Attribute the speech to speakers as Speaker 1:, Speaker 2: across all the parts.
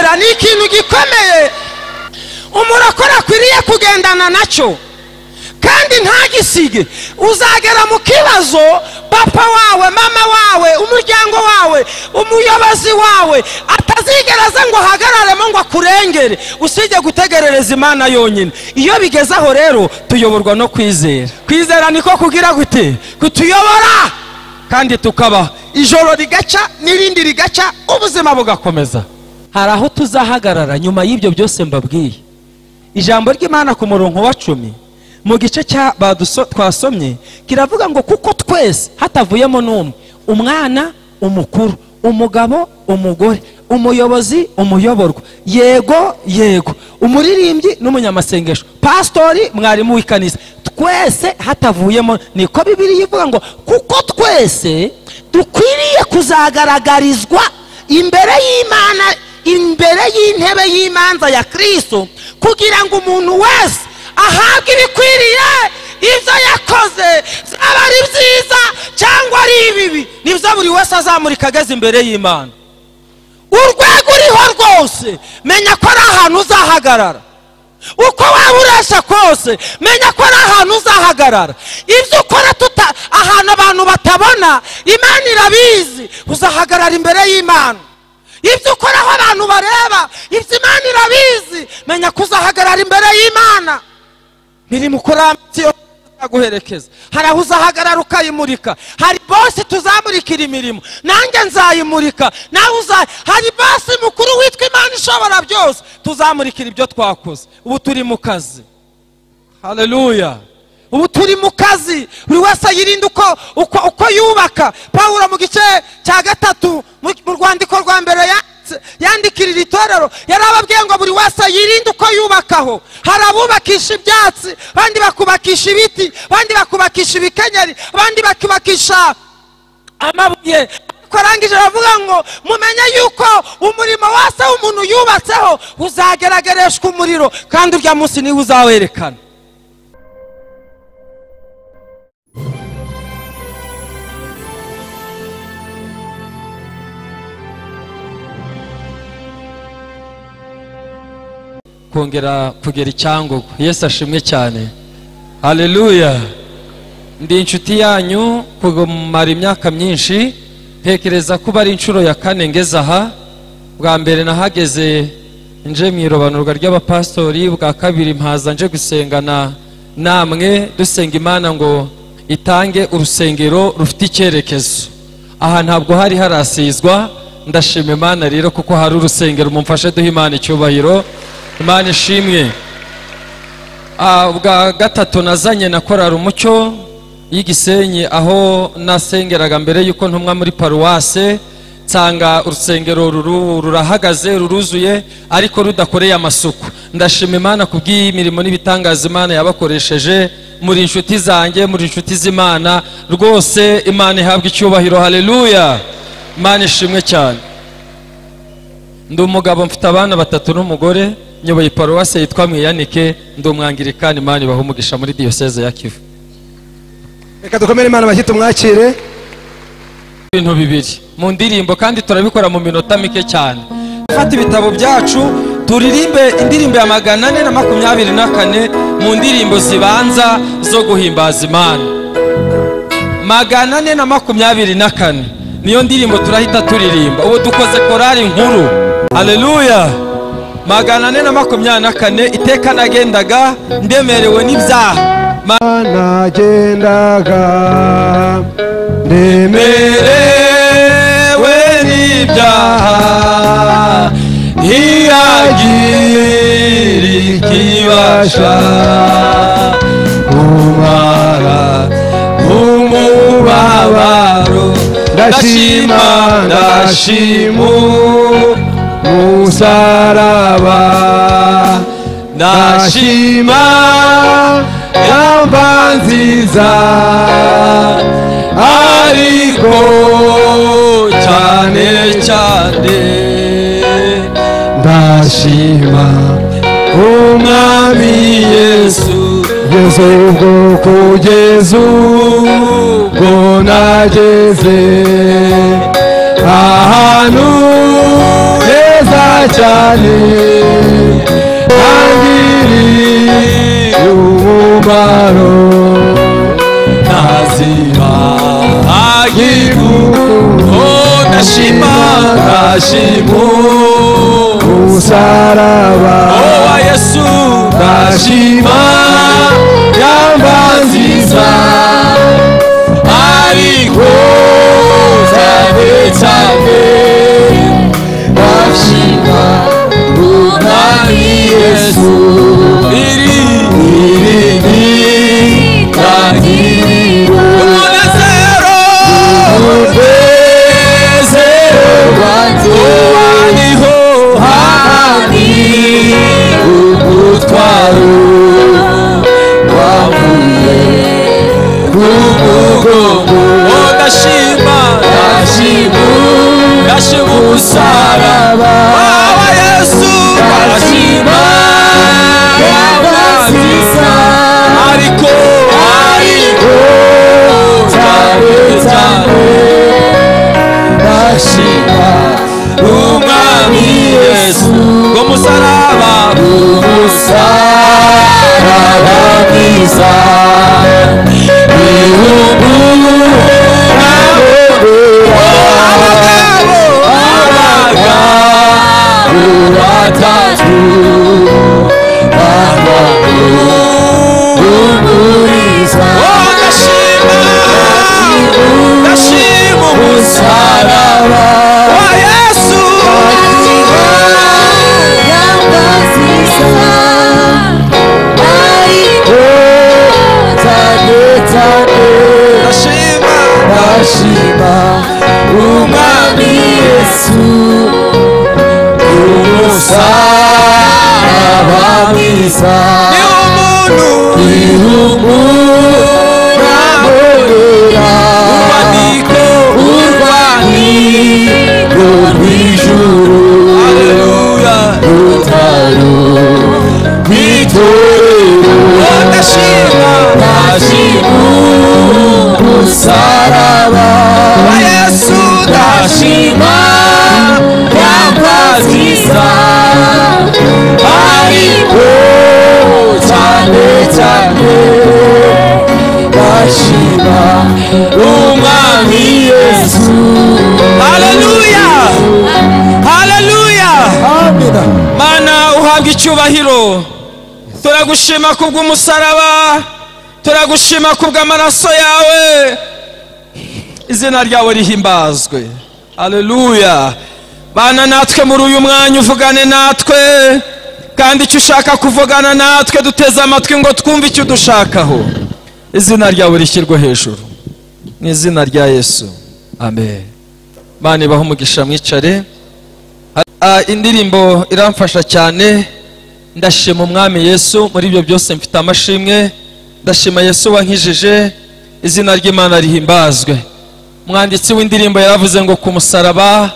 Speaker 1: kwizera ni ikintu gikomeye umurokore akwiriye kugendana nacyo kandi ntagisige. Uzagera mu kibazo papa wawe, mama wawe, umuryango wawe, umuyobozi wawe atazigereza ngo hagararemo ngo akurengere, usije gutegerereza Imana yonyine. Iyo bigezaho rero tuyoborwa no kwizera. Kwizera niko kugira gute kutuyobora kandi tukaba ijoro rigaca n'irindi rigaca ubuzima bugakomeza. Hari aho tuzahagarara nyuma y'ibyo byose mbabwiye. Ijambo ry'Imana ku murongo wa 10 mu gice cya twasomye kiravuga ngo kuko twese hatavuyemo n'umwe, umwana, umukuru, umugabo, umugore, umuyobozi, umuyoborwa, yego yego, umuririmbyi n'umunyamasengesho, pastori, mwarimu w'ikanisa, twese hatavuyemo. Niko Bibiliya ivuga ngo kuko twese dukwiriye kuzagaragarizwa imbere y'Imana, imbere y'intebe y'imanza ya Kristo, kugira ngo umuntu wese ahabwe ibikwiriye ibyo yakoze, aba ari byiza cyangwa ari ibibi. Nibyo buri wese azamurika ageze imbere y'Imana. Urwego uriho rwose menya ko ari ahantu uzahagarara. Uko waba ureshya kose menya ko ari ahantu uzahagarara. Ibyo ukora ahantu abantu batabona, Imana irabizi, uzahagarara imbere y'Imana. Ibyo ukora aho abantu bareba, ibyo Imana irabizi, menya ko uzahagarara imbere y'Imana. Imirimo ukora izaguherekeza. Hari aho uzahagarara ukayimurika. Hari bose tuzamurikira imirimo, nanjye nzayimurika, nawe hari bose mukuru witwa Imana ishobora byose, tuzamurikira ibyo twakoze. Ubu turi mu kazi. Haleluya. Ubu turi mu kazi, buri wese yirinda uko yubaka. Pawulo mu gice cya 3 mu rwandiko rwa mbere yandikirira itorero yarababwiye ngo buri wese yirinda uko yubakaho. Hari abubakisha ibyatsi, abandi bakubakisha ibiti, abandi bakubakisha ibikenyeri, abandi bakubakisha amabuye. Arangije aravuga ngo mumenye yuko umurimo wose w'umuntu yubatseho uzageragereshwa umuriro, kandi urya munsi niwe uzawerekana. Kongera kugera icyangugu. Yesu ashimwe cyane. Haleluya. Ndi inshuti yanyu kumara imyaka myinshi, ntekereza kuba ari inshuro ya 4 ngeze aha. Bwa mbere nahageze nje mu irobanurwa ry'abapastori, bwa kabiri mpaza nje gusengana namwe, dusenga Imana ngo itange urusengero rufite icyerekezo. Aha ntabwo hari harasizwa, ndashima Imana rero kuko hari urusengero. Mumfashe duhe Imana icyubahiro. Imana ishimwe. Bwa gatatu nazanye na korari Umucyo y'Igisenyi, aho nasengeraga mbere yuko ntumwa muri paruwase, nsanga urusengero rurahagaze, ruruzuye, ariko rudakoreye amasuku. Ndashima Imana kubw'imirimo n'ibitangaza Imana yabakoresheje. Muri inshuti zanjye, muri inshuti z'Imana rwose. Imana ihabwe icyubahiro. Haleluya. Imana ishimwe cyane. Ndi umugabo, mfite abana 3 n'umugore, nyoboye paruwase yitwa Mwiyanike, ndi umwangirikani. Imana ibahe umugisha muri diyoseze ya Kivu.
Speaker 2: Reka dukomere Imana amashyi tumwakire.
Speaker 1: Ibintu bibiri mu ndirimbo, kandi turabikora mu minota mike cyane. Fata ibitabo byacu turirimbe indirimbo ya 424 mu ndirimbo zibanza zo guhimbaza Imana. 424 niyo ndirimbo turahita turirimba. Ubu dukoze korari nkuru. Haleluya. 424 iteka nagendaga ndemerewe n'ibyaha.
Speaker 2: Nagendaga
Speaker 1: ndemerewe n'ibyaha, ntiyagira ikibasha kumara umubabaro. Ndashima umusaraba, ndashima yamba nziza, ariko cyane cyane ndashima umwami Yesu. Ubwo kugeza ubwo nageze ahantu heza
Speaker 2: cyane angiriye umumaro
Speaker 1: ntazima agihugu ndashima
Speaker 2: umusaraba
Speaker 1: wa Yesu
Speaker 2: ndashima yamba nziza
Speaker 1: ariko cyane cyane ndashima umwami Yesu iri umunezero waniho hani umutwaro wavuye ku mugongo ndashima umusaraba wa Yesu ndashima yabaziza ariko cyane ndashima umwami Yesu umusaraba mwiza ndashima umusaraba wa Yesu ndashima umwami Yesu umusaraba mwiza ni umuntu urwaniko rw'ijuru haleluya rutaro rw'itorero ndashima umusaraba wa Yesu ndashima yabaziza ariko cyane ndashima umwami Yesu haleluya amina Mana uhabwa icyubahiro turagushima kubw'umusaraba turagushima kubw'amaraso yawe izina ryawe rihimbazwe haleluya Bana natwe muri uyu mwanya uvugane natwe kandi icyo ushaka kuvugana natwe duteze amatwi ngo twumve icyo dushakaho izina ryawe rishyirwe hejuru mu izina rya Yesu amen Bana ibaho umugisha mwicare indirimbo iramfasha cyane ndashima umwami Yesu muri ibyo byose mfite amashimwe ndashima Yesu wankijije izina ry'Imana rihimbazwe umwanditsi w'indirimbo yaravuze ngo ku musaraba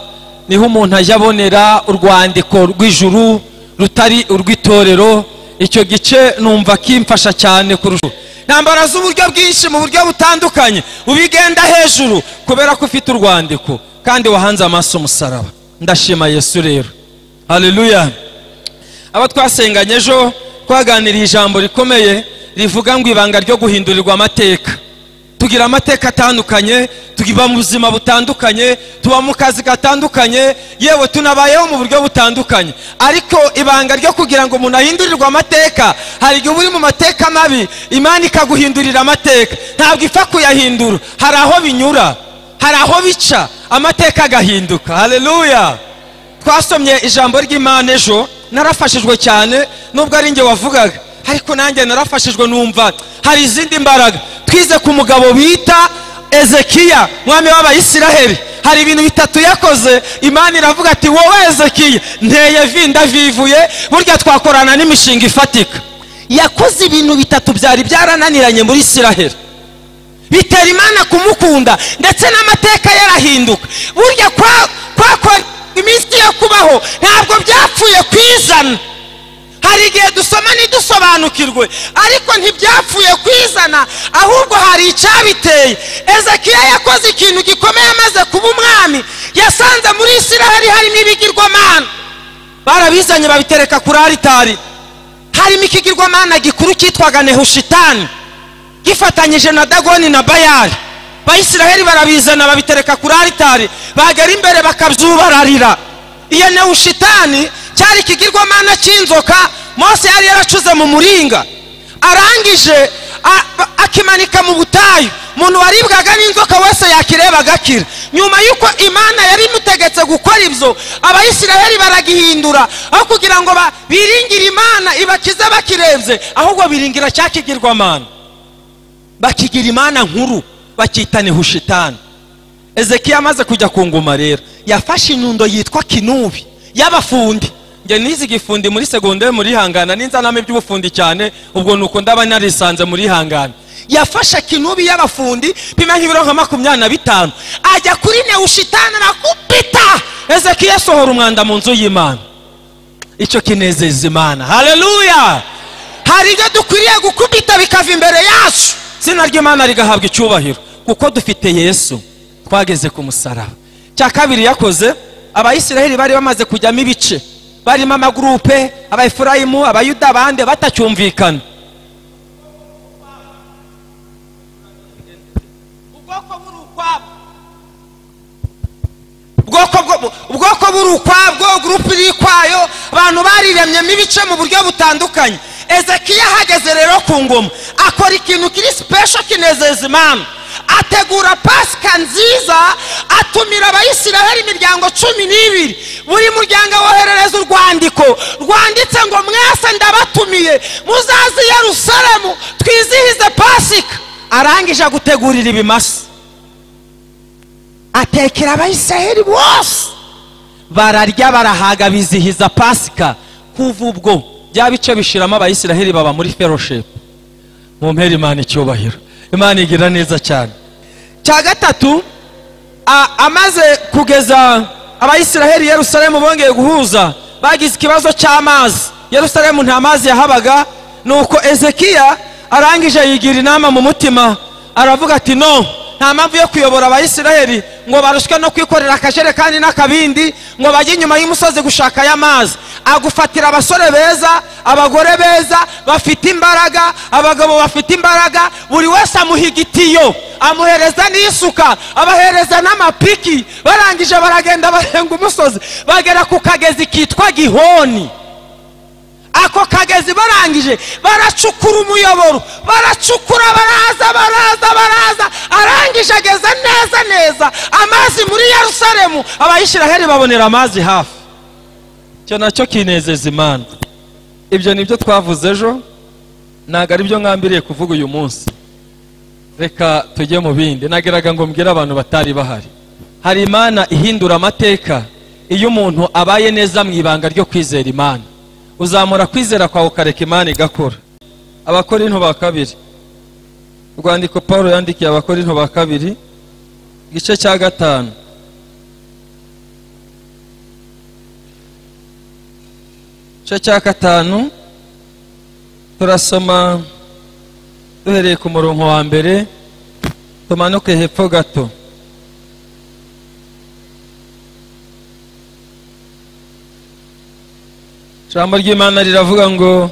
Speaker 1: niho umuntu ajabonera urwandiko rw'ijuru rutari urw'itorero icyo gice numva kimfasha cyane kurusha ntambara z'uburyo bwinshi mu buryo butandukanye ubigenda hejuru kubera ko ufite urwandiko kandi wahanze amaso umusaraba ndashima Yesu rero haleluya aba twasenganye ejo twaganiriye ijambo rikomeye rivuga ngo ibanga ryo guhindurirwa amateka tugira amateka atandukanye tugiba mu buzima butandukanye tuba mu kazi gatandukanye yewe tunabayeho mu buryo butandukanye ariko ibanga ryo kugira ngo umuntu ahindurirwe amateka hari igihe uri mu mateka mabi Imana ikaguhindurira amateka ntabwo ipfa kuyahindura hari aho binyura hari aho bica amateka agahinduka haleluya twasomye ijambo ry'Imana ejo narafashijwe cyane nubwo ari njye wavugaga ariko nanjye narafashijwe numva hari izindi mbaraga twize ku mugabo bita Ezekiya mwami w'Abayisiraheli hari ibintu bitatu yakoze Imana iravuga ati wowe Ezekiya nteye vinda vivuye burya twakorana n'imishinga ifatika yakoze ibintu bitatu byari byarananiranye muri Isiraheli bitera Imana kumukunda ndetse n'amateka yarahinduka burya kwa iminsi yo kubaho ntabwo byapfuye kwizana hari igihe dusoma ntidusobanukirwe ariko ntibyapfuye kwizana ahubwo hari icyabiteye Ezekiya yakoze ikintu gikomeye amaze kuba umwami yasanze muri Isiraheli harimo ibigirwamana barabizanye babitereka kuri aritari. Harimo ikigirwamana gikuru cyitwaga Nehushitani gifatanyije na Dagoni na Bayali. Abayisiraheli barabizana babitereka kuri aritari, bagera imbere bakabyubararira. Iyo Nehushitani cyari ikigirwamana cy'inzoka Mose yari yaracuze mu muringa, arangije akimanika mu butayu. Umuntu waribwaga n'inzoka wese yakireba agakira. Nyuma yuko Imana yari imutegetse gukora ibyo, Abayisiraheli baragihindura. Aho kugira ngo biringire Imana ibakize bakirebye, ahubwo biringira cya kigirwamana, bakigira Imana nkuru, bakita Nehushitani. Ezekiya amaze kujya ku ngoma rero, yafashe inyundo yitwa kinubi y'abafundi. Nge nizi gifundi muri segondaire muri hangana, ninzaname by'ubufundi cyane, ubwo nuko ndaba narisanze muri hangana. Yafashe kinubi y'abafundi pima nk'ibiro nka 25, ajya kuri Nehushitani nakupita. Ezekiya sohora umwanda mu nzu y'Imana. Icyo kinezeza Imana. Haleluya! Hari ibyo dukwiriye gukubita bikava imbere yacu, izina ry'Imana rigahabwa icyubahiro, kuko dufite Yesu. Twageze ku musaraba. Cya kabiri yakoze, Abayisiraheli bari bamaze kujyamo ibice, barimo amagrupe, Abayefurayimu, Abayuda, bande batacyumvikana. Ubwoko buri ukwabwo, grupe iri kwayo, abantu bariremyemo ibice mu buryo butandukanye. Ezekiya hageze rero ku ngoma, akora ikintu kiri special kinezeza Imana. Ategura Pasika nziza, atumira Abayisiraheli imiryango 12. Buri muryango woherereza urwandiko rwanditse ngo mwese ndabatumiye muzazi Yerusalemu twizihize Pasika. Arangije gutegurira ibimasa, atekera Abayisiraheli bose, bararya barahaga bizihiza Pasika. Kuva ubwo bya bice bishiramo Abayisiraheli baba muri fellowship. Mu mpera Imana icyubahiro. Imana igira neza cyane. Cya gatatu, amaze kugeza Abayisiraheli Yerusalemu bongeye guhuza, bagize ikibazo cy'amazi. Yerusalemu nta mazi yahabaga, nuko Ezekiya arangije yigira inama mu mutima, aravuga ati no, nta mpamvu yo kuyobora Abayisiraheli ngo barushwe no kwikorera akajerekani n'akabindi ngo bajye inyuma y'umusozi gushaka y'amazi. Agufatira abasore beza, abagore beza bafite imbaraga, abagabo bafite imbaraga, buri wese amuhigitiyo, amuhereza n'isuka, abahereza n'amapiki. Barangije baragenda barenga umusozi, bagera ku kagezi kitwa Gihoni. Ako kagezi barangije baracukura umuyoboro, baracukura, baraza, arangije ageza neza amazi muri Yerusalemu. Abayisiraheli babonera amazi hafi. Cyo nacyo kinezeza Imana. Ibyo nibyo twavuze ejo, ntago ari byo ngambiriye kuvuga uyu munsi. Reka tujye mu bindi. Nageraga ngo mbwira abantu batari bahari, hari Imana ihindura amateka iyo umuntu abaye neza mu ibanga ryo kwizera Imana. Uzamura kwizera kwawe ukareka Imana igakora. Abakorinto ba kabiri, urwandiko Paulo yandikiye Abakorinto ba kabiri, igice cya 5. Igice cya 5 turasoma duhereye ku murongo wa mbere tumanuke hepfo gato. Ijambo ry'Imana riravuga ngo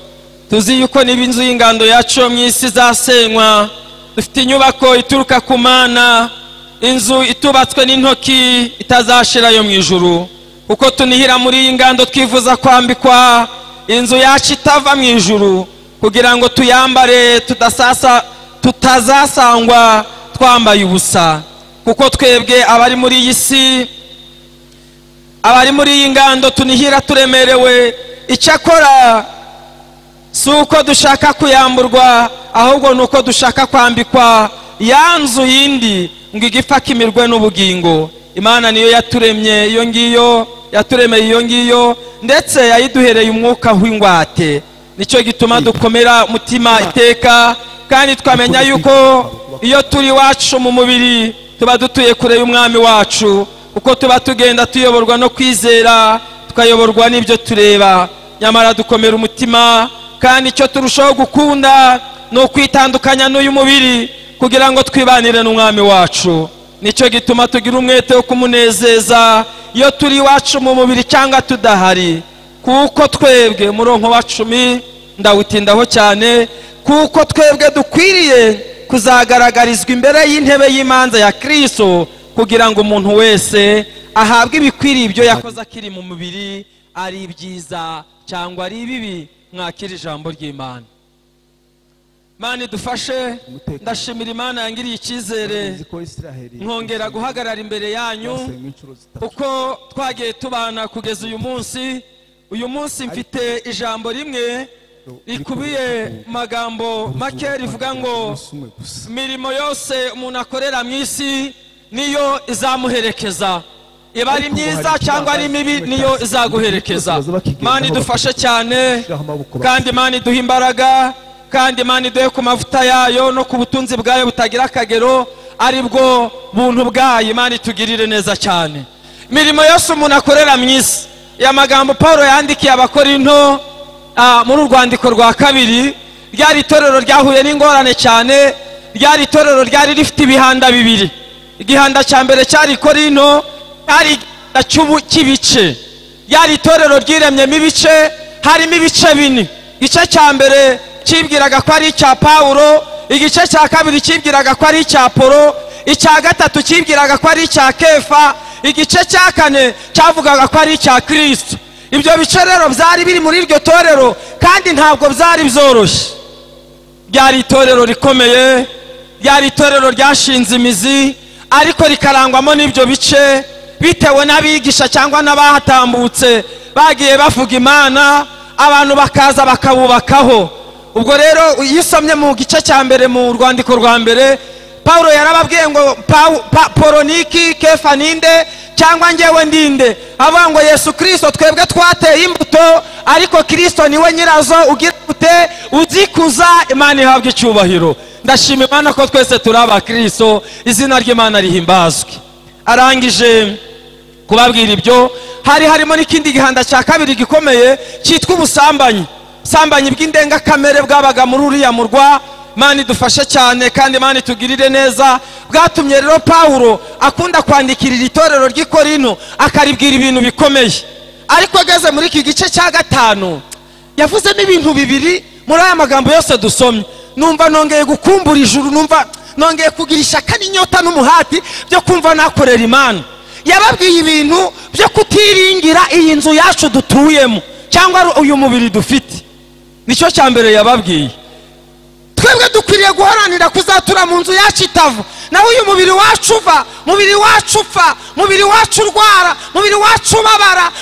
Speaker 1: tuzi yuko niba inzu y'ingando yacu mwisi zasenywa, dufite inyubako ituruka ku Mana, inzu itubatswe n'intoki itazashira yo mu ijuru. Kuko tunihira muri iyi ngando twifuza kwambikwa inzu yacu itava mu ijuru, kugira ngo tuyambare tutazasangwa twambaye ubusa. Kuko twebwe abari muri iyi si, abari muri iyi ngando tunihira turemerewe, icyakora si uko dushaka kuyamburwa, ahubwo nuko dushaka kwambikwa ya nzu yindi ngo igipfa kimirwe n'ubugingo. Imana niyo yaturemye iyo ngiyo, yaturemeye iyo ngiyo, ndetse yayiduhereye umwuka w'ingwate. Nicyo gituma dukomera mutima iteka, kandi twamenya yuko iyo turi wacu mu mubiri tuba dutuye kure y'umwami wacu, kuko tuba tugenda tuyoborwa no kwizera, tukayoborwa n'ibyo tureba. Nyamara dukomera umutima, kandi icyo turushaho gukunda ni ukwitandukanya n'uyu mubiri kugira ngo twibanire n'umwami wacu. Nicyo gituma tugira umwete wo kumunezeza iyo turi wacu mu mubiri cyangwa tudahari, kuko twebwe umurongo wa 10 ndawutindaho cyane, kuko twebwe dukwiriye kuzagaragarizwa imbere y'intebe y'imanza ya Kristo, kugira ngo umuntu wese ahabwe ibikwiriye ibyo yakoze akiri mu mubiri, ari ibyiza cyangwa ari ibibi. Mwakira ijambo ry'Imana. Mana idufashe. Ndashimira Imana yangiriye icyizere nkongera guhagarara imbere yanyu uko twagiye tubana kugeza uyu munsi. Uyu munsi mfite ijambo rimwe rikubiye magambo make rivuga ngo imirimo yose umuntu akorera mwisi niyo izamuherekeza. Iba ari myiza cyangwa ari mibi niyo izaguherekeza. Mana idufashe cyane, kandi Mana iduhe imbaraga, kandi Mana iduhe ku mavuta yayo no ku butunzi bwayo butagira akagero, ari bwo buntu bwayo. Mana itugirire neza cyane. Imirimo yose umuntu akorera mwisi, ya magambo Paulo yandikiye Abakorinto muri urwandiko rwa 2. Ryari itorero ryahuye n'ingorane cyane, ryari itorero ryari rifite ibihanda bibiri. Igihanda cya mbere cyari Korinto, ari cy'ibice. Ryari itorero ryiremyemo ibice, harimo ibice 4. Igice cya mbere kibwiraga ko ari icya Paulo, igice cya kabiri kibwiraga ko ari icya Apolo, icya gatatu kibwiraga ko ari icya Kefa, igice cya kane cyavugaga ko ari icya Kristo. Ibyo bice rero byari biri muri iryo torero, kandi ntabwo byari byoroshye. Ryari itorero rikomeye, ryari itorero ryashinze imizi, ariko rikarangwamo n'ibyo bice bitewe n'abigisha cyangwa n'abahatambutse bagiye bavuga Imana, abantu bakaza bakabubakaho. Ubwo rero yisomye mu gice cya mbere mu rwandiko rwa mbere, Paulo yarababwiye ngo Paulo niki, Kefa ninde, cyangwa ngewe ndinde? Avuga ngo Yesu Kristo twebwe twateye imbuto, ariko Kristo niwe nyirazo, ugira ute uzikuza. Imana ihabwe icyubahiro. Ndashima Imana ko twese turi aba Kristo, izina ry'Imana rihimbazwe. Arangije kubabwira ibyo, harimo n'ikindi gihanda cya kabiri gikomeye cyitwa ubusambanyi. Sambanyi bw'indengakamere bwabaga muri uriya murwa. Imana idufashe cyane, kandi Imana itugirire neza. Bwatumye rero Paulo akunda kwandikira iri torero ry'i Korinto, akaribwira ibintu bikomeye. Ariko ageze muri iki gice cya 5 yavuzemo ibintu bibiri muri aya magambo yose dusomye. Numva nongeye gukumbura ijuru, numva nongeye kugira ishyaka n'inyota n'umuhati byo kumva nakorera Imana. Yababwiye ibintu byo kutiringira iyi nzu yacu dutuyemo cyangwa uyu mubiri dufite. Nicyo cya mbere yababwiye. Twebwe dukwiriye guharanira kuzatura mu nzu yacu itavu, naho uyu mubiri wacu uva, mubiri wacu upfa, mubiri wacu urwara, mubiri wacu ubabara,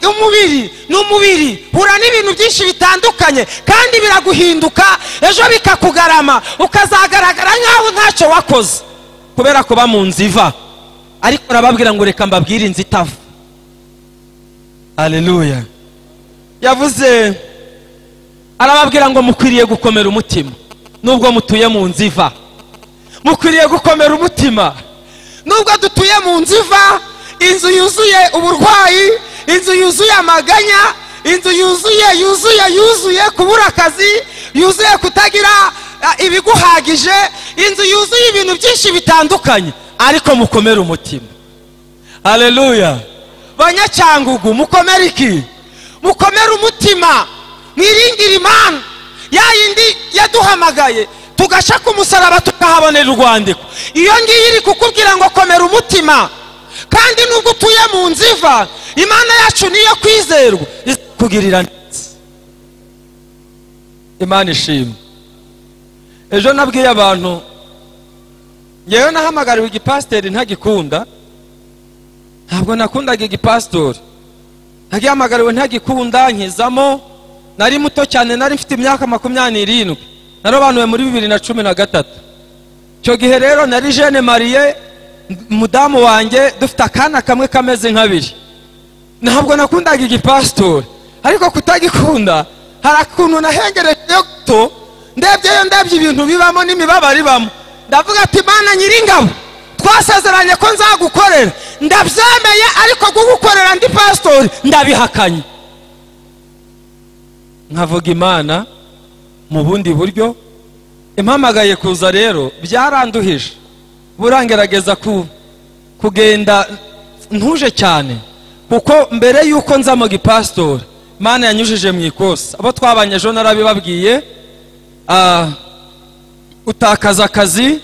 Speaker 1: umubiri n'umubiri hura n'ibintu byinshi bitandukanye, kandi biraguhinduka, ejo bikakugarama, ukazagaragara nkaho ntacyo wakoze kubera kuba mu nzu iva. Ariko arababwira ngo reka mbabwire inzu itavu. Haleluya. Yavuze arababwira ngo mukwiriye gukomera umutima nubwo mutuye mu nzu iva. Mukwiriye gukomera umutima nubwo dutuye mu nzu iva, inzu yuzuye uburwayi, inzu yuzuye amaganya, inzu yuzuye kubura akazi, yuzuye kutagira ibiguhagije, inzu yuzuye ibintu byinshi bitandukanye, ariko mukomere umutima. Haleluya. Banyacyangugu mukomere iki? Mukomere umutima, mwiringire Imana ya yindi yaduhamagaye tugasha ku musaraba tukahabonera urwandiko. Iyo ngiye iri kukubwira ngo komera umutima, kandi nubwo utuye mu nzu iva, Imana yacu niyo kwizerwa, kugirira neza. Imana ishimwe. Ejo nabwiye abantu, yewe nahamagariwe igipasiteri ntagikunda, ntabwo nakundaga igipasitori, nagihamagariwe ntagikunda, nkizamo. Nari muto cyane, nari mfite imyaka 27, narobanuwe muri 2013. Cyo gihe rero nari jeune mariye, mudamu wanjye dufite akana kamwe kameze nk'abiri. Ntabwo nakundaga igipasitori, ariko kutagikunda hari akuntu nahengereje to, ndebye ibintu bibamo n'imibabaro ibamo. Ndavuga ati Imana Nyiringabo, twasezeranye ko nzagukorera, ndabyemeye, ariko kugukorera ndi pastori ndabihakanye. Nkavuga Imana mu bundi buryo. Impamagaye kuza rero byaranduhije, burangerageza kugenda ntuje cyane, kuko mbere yuko nza mu gipastor Imana yanyujije mu ikosa abo twabanye ejo narabibabwiye utakaza akazi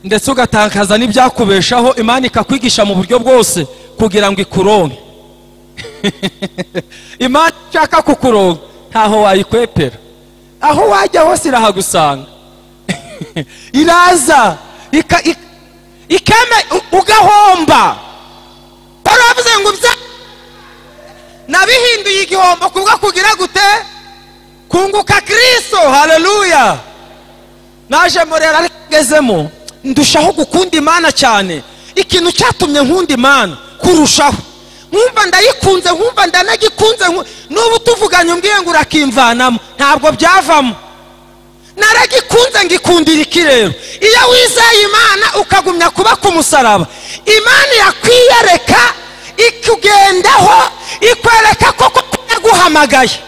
Speaker 1: ndetse ugatakaza n'ibyakubeshaho Imana ikakwigisha mu buryo bwose kugira ngo ikuronke Imana ishaka kukuronka ntaho wayikwepera aho wajya hose irahagusanga iraza ikeme ugahomba baravuze ngo nabihinduye igihombo kubwo kugira gute kunguka Kristo. Haleluya. Naje murera arigezemo ndushaho gukunda Imana cyane, ikintu cyatumye nkunda Imana kurushaho, nkumva ndayikunze, nkumva ndanagikunze, n'ubu tuvuganye umbwiye ngo urakimvanamo ntabwo byavamo, naragikunze ngikundira iki rero? Iyo wizeye Imana ukagumya kuba ku musaraba, Imana yakwiyereka ikugendaho ikwereka koko yaguhamagaye,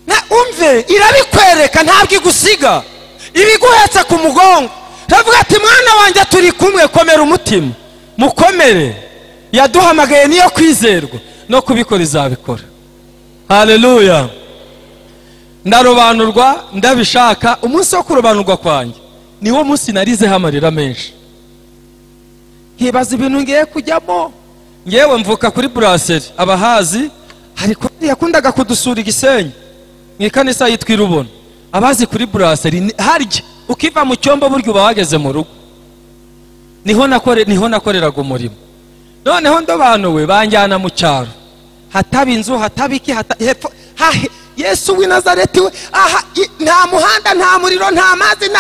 Speaker 1: na umve irabikwereka ntabwo igusiga, ibiguhetse ku mugongo, ravuga ati mwana wanjye turi kumwe, komera umutima, mukomere, yaduhamagaye niyo kwizerwa, no kubikora izabikora. Haleluya. Ndarobanurwa ndabishaka, umunsi wo kurobanurwa kwanjye niwo munsi narizeho amarira menshi, nkibaza ibintu ngiye kujyamo. Ngewe mvuka kuri brasserie abahazi, ariko yakundaga kudusura Gisenyi mwikanisa yitwa Irubona. Abazi kuri brasserie harya ukiva mu cyombo buryo bawageze mu rugo, niho nakoreraga umurimo. Noneho ndobanuwe banjyana mu cyaro, hataba inzu, hataba iki, hepfo Yesu w'i Nazareti we, aha nta muhanda, nta muriro, nta mazi,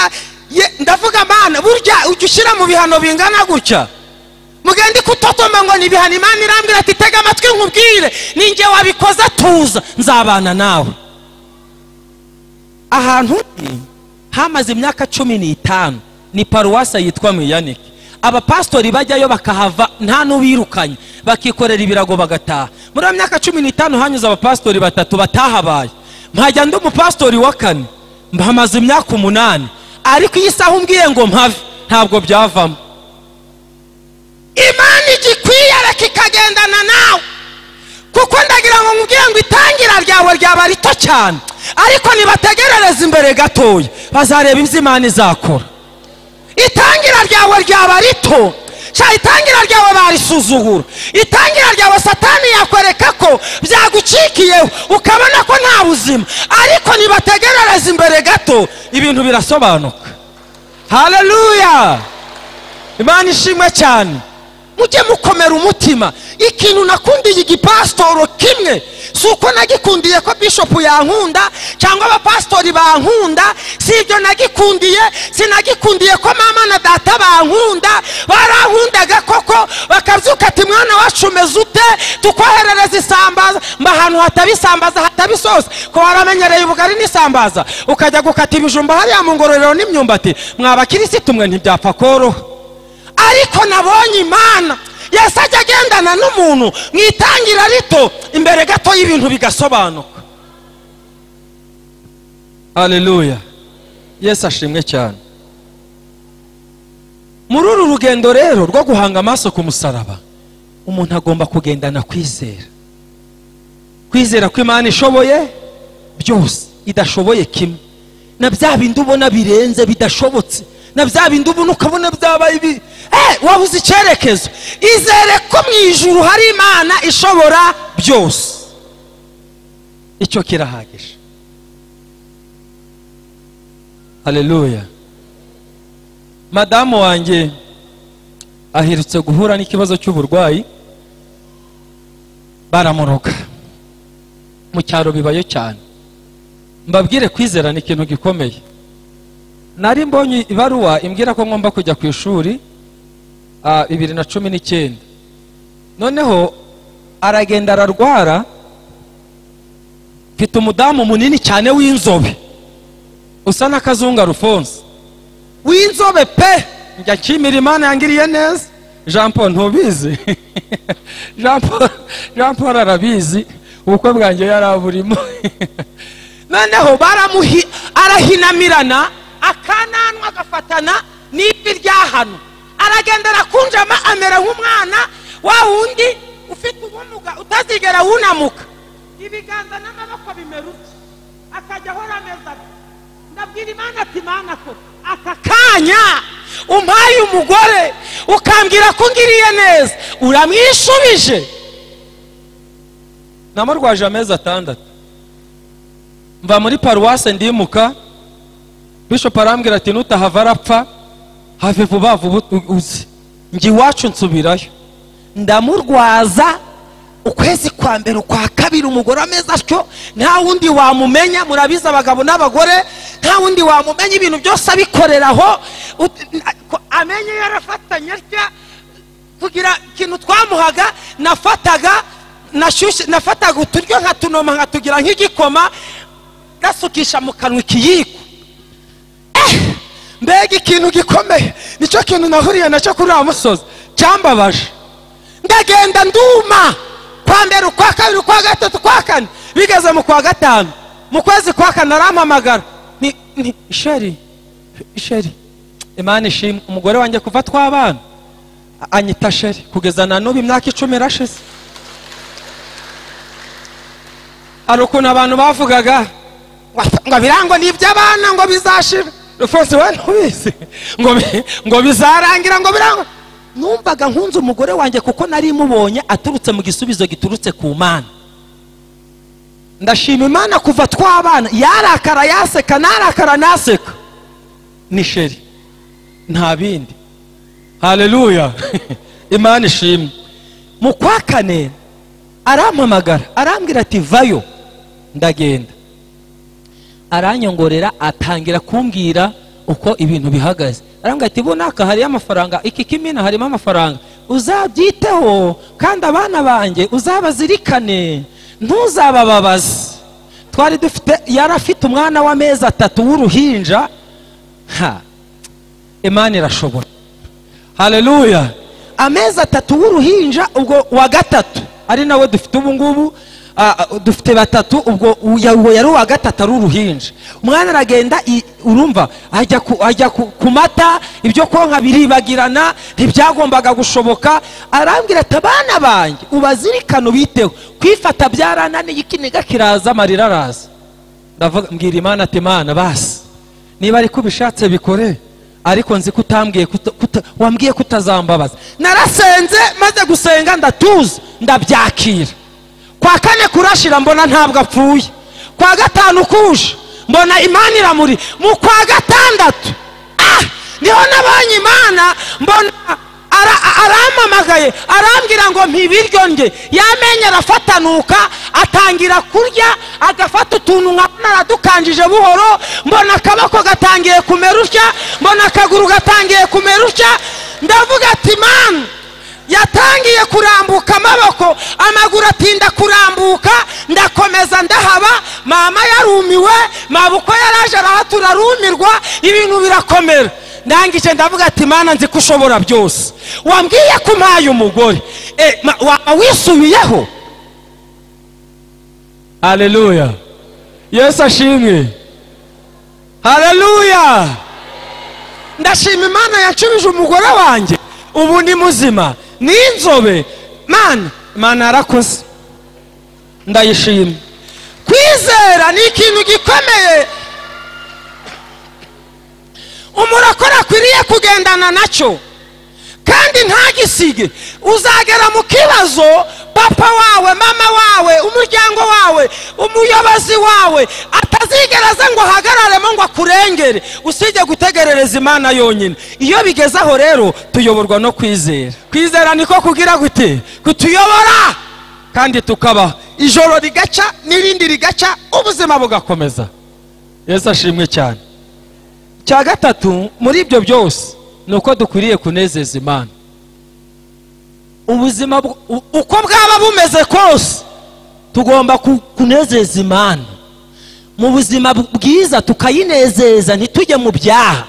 Speaker 1: ndavuga Mana burya ujyushyira mu bihano bingana gutya, mugendi kutotoma ngo ni bihano. Imana irambwira ati tega amatwi nkubwire, ninjye wabikoze, tuza nzabana nawe. Ahantu hamaze imyaka 15 ni paruwasa yitwa Mwiyanike. Abapastori bajyayo bakahava nta n'ubirukanye, bakikorera ibirago bagataha. Muri myaka 15 hanyuze abapastori 3 batahabaye, mpajya ndi umupastori wa 4, mbamaze imyaka 8, ariko iyi saha umbwiye ngo mpave ntabwo byavamo. Imana igikwiyereka ikagendana nawe, kuko ndagira ngo nkubwire ngo itangira ryawe ryaba rito cyane, ariko nibategerereza imbere gatoya bazareba ibyo Imana izakora. Itangira ryawe ryaba rito, itangira ryawe barisuzugura, itangira ryawe Satani yakwereka ko byagucikiyeho ukabona ko nta buzima, ariko nibategerereza imbere gato ibintu birasobanuka. Haleluya. Imana ishimwe cyane. Mujye mukomera umutima. Ikintu nakundiye igipastoro kimwe, suko nagikundiye ko bishop yankunda cyangwa abapastori bankunda, sibyo nagikundiye, sinagikundiye ko mama na data bankunda, barankundaga koko, bakabyuka ati mwana wacu meze ute, tukoherereza isambaza, mbahantu hatabisambaza hatabisoza, ko waramenyereye ubugari n'isambaza, ukajya gukata ibijumba hariya mu ngororero n'imyumbati, mwabakirisitu mwe ntibyapfa koroha. Ariko nabonye Imana Yesu ajya agendana n'umuntu mwitangira rito, imbere gato y'ibintu bigasobanuka. Haleluya. Yesu ashimwe cyane. Muri uru rugendo rero rwo guhanga amaso ku musaraba, umuntu agomba kugendana kwizera, kwizera ko Imana ishoboye byose, idashoboye kimwe, na bya bindi ubona birenze bidashobotse, na bya bindi ubona ukabona byabaye ibi, wabuze icyerekezo. Izere ko mu ijuru hari Imana ishobora byose, icyo kirahagije. Haleluya. Madamu wanjye ahirutse guhura n'ikibazo cy'uburwayi, baramuroga mu cyaro, bibayo cyane. Mbabwire kwizera ni ikintu gikomeye. Nari mbonye ibaruwa imbwira ko ngomba kujya ku ishuri 2019. Noneho aragenda ararwara, mfite umudamu munini cyane w'inzobe usa n'akazunga Rufonse, w'inzobe pe, njya nshimira Imana yangiriye neza. Jean Paul ntubizi? Jean Paul arabizi, ubukwe bwanjye yaraburimo. Noneho arahinamirana, akananwa agafatana n'ibi rya hano, aragenda arakunjama amera nk'umwana wa wundi ufite ubumuga utazigera wunamuka ibiganza n'amaboko bimerutse akajya ahora ameza. Ndabwira Imana ati Mana ko aka kanya umpaye umugore ukambwira ko ngiriye neza uramwishubije. Namurwaje amezi 6 mva muri paruwase ndimuka. Bishop arambwira ati nutahava arapfa have vuba vuba uzi ngi wacu nsubirayo. Ndamurwaza ukwezi kwa mbere kwa kabiri umugore ameza atyo nta wundi wamumenya. Murabiza abagabo n'abagore nta wundi wamumenya ibintu byose abikoreraho amenye yarafatanya atya kugira ikintu twamuhaga nafataga uturyo nka tunoma nka tugira nk'igikoma gasukisha mu kanwa ikiyiko. Mbega ikintu gikomeye nicyo kintu nahuriye nacyo kuri wa musozi cyambabaje. Ndagenda nduma kwa mbere kwa kabiri kwa gatatu kwa kane bigeze mu kwa gatanu mu kwezi kwa kane arampamagara ni sheri Imana ishimwe umugore wanjye kuva twabana anyita sheri kugeza na n'ubu imyaka 10 irashize. Ari ukuntu abantu bavugaga ngo birango n'iby'abana ngo bizashira rufose we ubizi ngo bizarangira ngo birango. Numvaga nkunze umugore wanjye kuko nari mubonye aturutse mu gisubizo giturutse ku Mana. Ndashima Imana kuva twabana yarakara yaseka narakara naseka ni sheri nta bindi. Haleluya. Imana ishimwe. Mu kwa kane arampamagara arambwira ati vayo. Ndagenda aranyongorera atangira kumbwira uko ibintu bihagaze. Arambwira ati bonaka hari amafaranga iki kimina harimo amafaranga uzabyiteho kandi abana banjye uzabazirikane ntuzabababaze. Twari dufite yarafite umwana w'amezi 3 w'uruhinja. Imana irashobora. Haleluya. Amezi 3 w'uruhinja ubwo wa gatatu ari nawe dufite ubu ngubu dufite 3 ubwo yari wa gatatu ari uruhinja. Umwana aragenda urumva ajya ku mata ibyo konka biribagirana ntibyagombaga gushoboka. Arambwira ati abana banjye ubazirikano biteho kwifata byarananiye ikiniga kiraza amarira araza. Ndavuga mbwira Imana ati Mana basi niba ari kubishatse bikore ariko nzi kutambwiye wambwiye kutazambabaza. Narasenze maze gusenga ndatuza ndabyakira. Kwa kane kurashira mbona ntabwo apfuye. Kwa gatanu kuje mbona Imana iramuri. Mu kwa gatandatu niho nabonye Imana mbona arampamagaye arambwira ngo mpibiryo nge yamenye arafatanuka atangira kurya agafata utuntu nkabona aradukanjije buhoro. Mbona akaboko gatangiye kumerusha mbona akaguru gatangiye kumerusha. Ndavuga ati Imana yatangiye kurambuka amaboko amaguru atinda kurambuka ndakomeza ndahaba. Mama yarumiwe mabuko yaraje arahatura rumirwa ibintu birakomera. Ndangije ndavuga ati Mana nzi kushobora byose wambwiye ko mpaye umugore wisubiyeho. Haleluya. Yesu ashimwe. Haleluya. Ndashima Imana yacubije umugore wanjye ubu ni muzima n'inzobe. Mana yarakoze ndayishima. Kwizera ni ikintu gikomeye umurokore akwiriye kugendana nacyo kandi ntagisige. Uzagera mu kibazo papa wawe mama wawe umuryango wawe umuyobozi wawe atazigera aza ngo ahagararemo ngo akurengere usige gutegerereza Imana yonyine. Iyo bigezaho rero tuyoborwa no kwizera. Kwizera niko kugira gute kutuyobora kandi tukabaho. Ijoro rigaca n'irindi rigaca ubuzima bugakomeza. Yesu ashimwe cyane. Cya gatatu muri ibyo byose nuko dukwiriye kunezeza Imana. Ubuzima uko bwaba bumeze kose tugomba kunezeza Imana. Mu buzima bwiza tukayinezeza ntitujye mu byaha.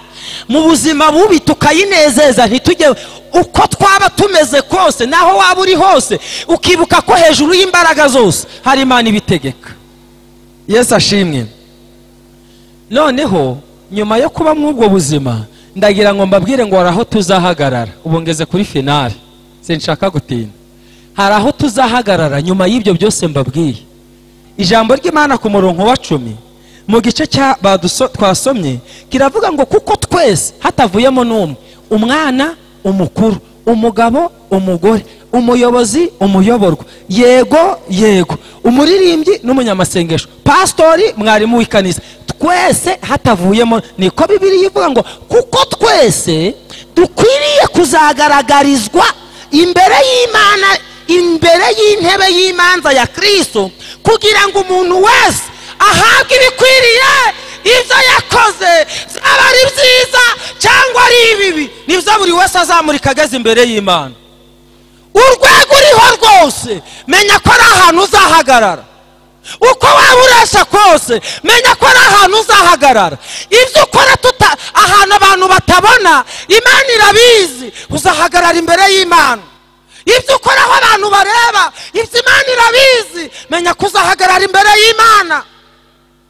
Speaker 1: Mu buzima bubi tukayinezeza ntitujye uko twaba tumeze kose naho waba uri hose ukibuka ko hejuru y'imbaraga zose hari Imana ibitegeka. Yesu ashimwe. Noneho nyuma yo kuba mw'ubwo buzima ndagira ngo mbabwire ngo araho tuzahagarara. Ubu ngeze kuri finale sinshaka gutinda. hari aho tuzahagarara nyuma y'ibyo byose mbabwiye. Ijambo ry'Imana ku murongo wa 10 mu gice twasomye kiravuga ngo kuko twese hatavuyemo n'umwe, umwana, umukuru, umugabo, umugore, umuyobozi, umuyoborwa, yego yego, umuririmbyi n'umunyamasengesho, pastori, mwarimu w'ikanisa, twese hatavuyemo, niko Bibiliya ivuga ngo kuko twese dukwiriye kuzagaragarizwa imbere y'Imana, imbere y'intebe y'imanza ya Kristo, kugira ngo umuntu wese ahabwe ibikwiriye ibyo yakoze, zaba ari byiza cyangwa ari ibibi, nibyo buri wese azamurika ageze imbere y'Imana. Urwego uriho rwose menya ko ari ahantu uzahagarara, uko waba ureshya kose menya ko ari ahantu uzahagarara. Ibyo ukora ahantu abantu batabona, Imana irabizi, uzahagarara imbere y'Imana. Ibyo ukora aho abantu bareba, ibyo Imana irabizi, menya ko uzahagarara imbere y'Imana.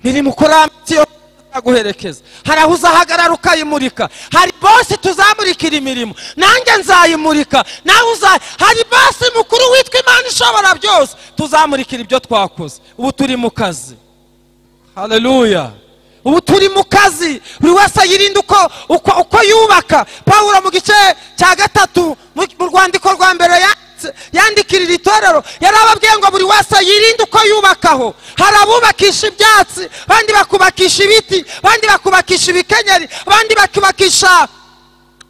Speaker 1: Imirimo ukora izaguherekeza, hari aho uzahagarara ukayimurika. Hari bosi tuzamurikira imirimo, nanjye nzayimurika, nawe hari bosi mukuru witwa Imana ishobora byose, tuzamurikira ibyo twakoze. Ubu turi mu kazi, haleluya, ubu turi mu kazi. Buri wese yirinda uko yubaka. Pawulo mu gice cya 3 mu rwandiko rwa mbere yandikira itorero yarababwiye ngo buri wese yirinde uko yubakaho. Hari abubakisha ibyatsi, abandi bakubakisha ibiti, abandi bakubakisha ibikenyeri, abandi bakubakisha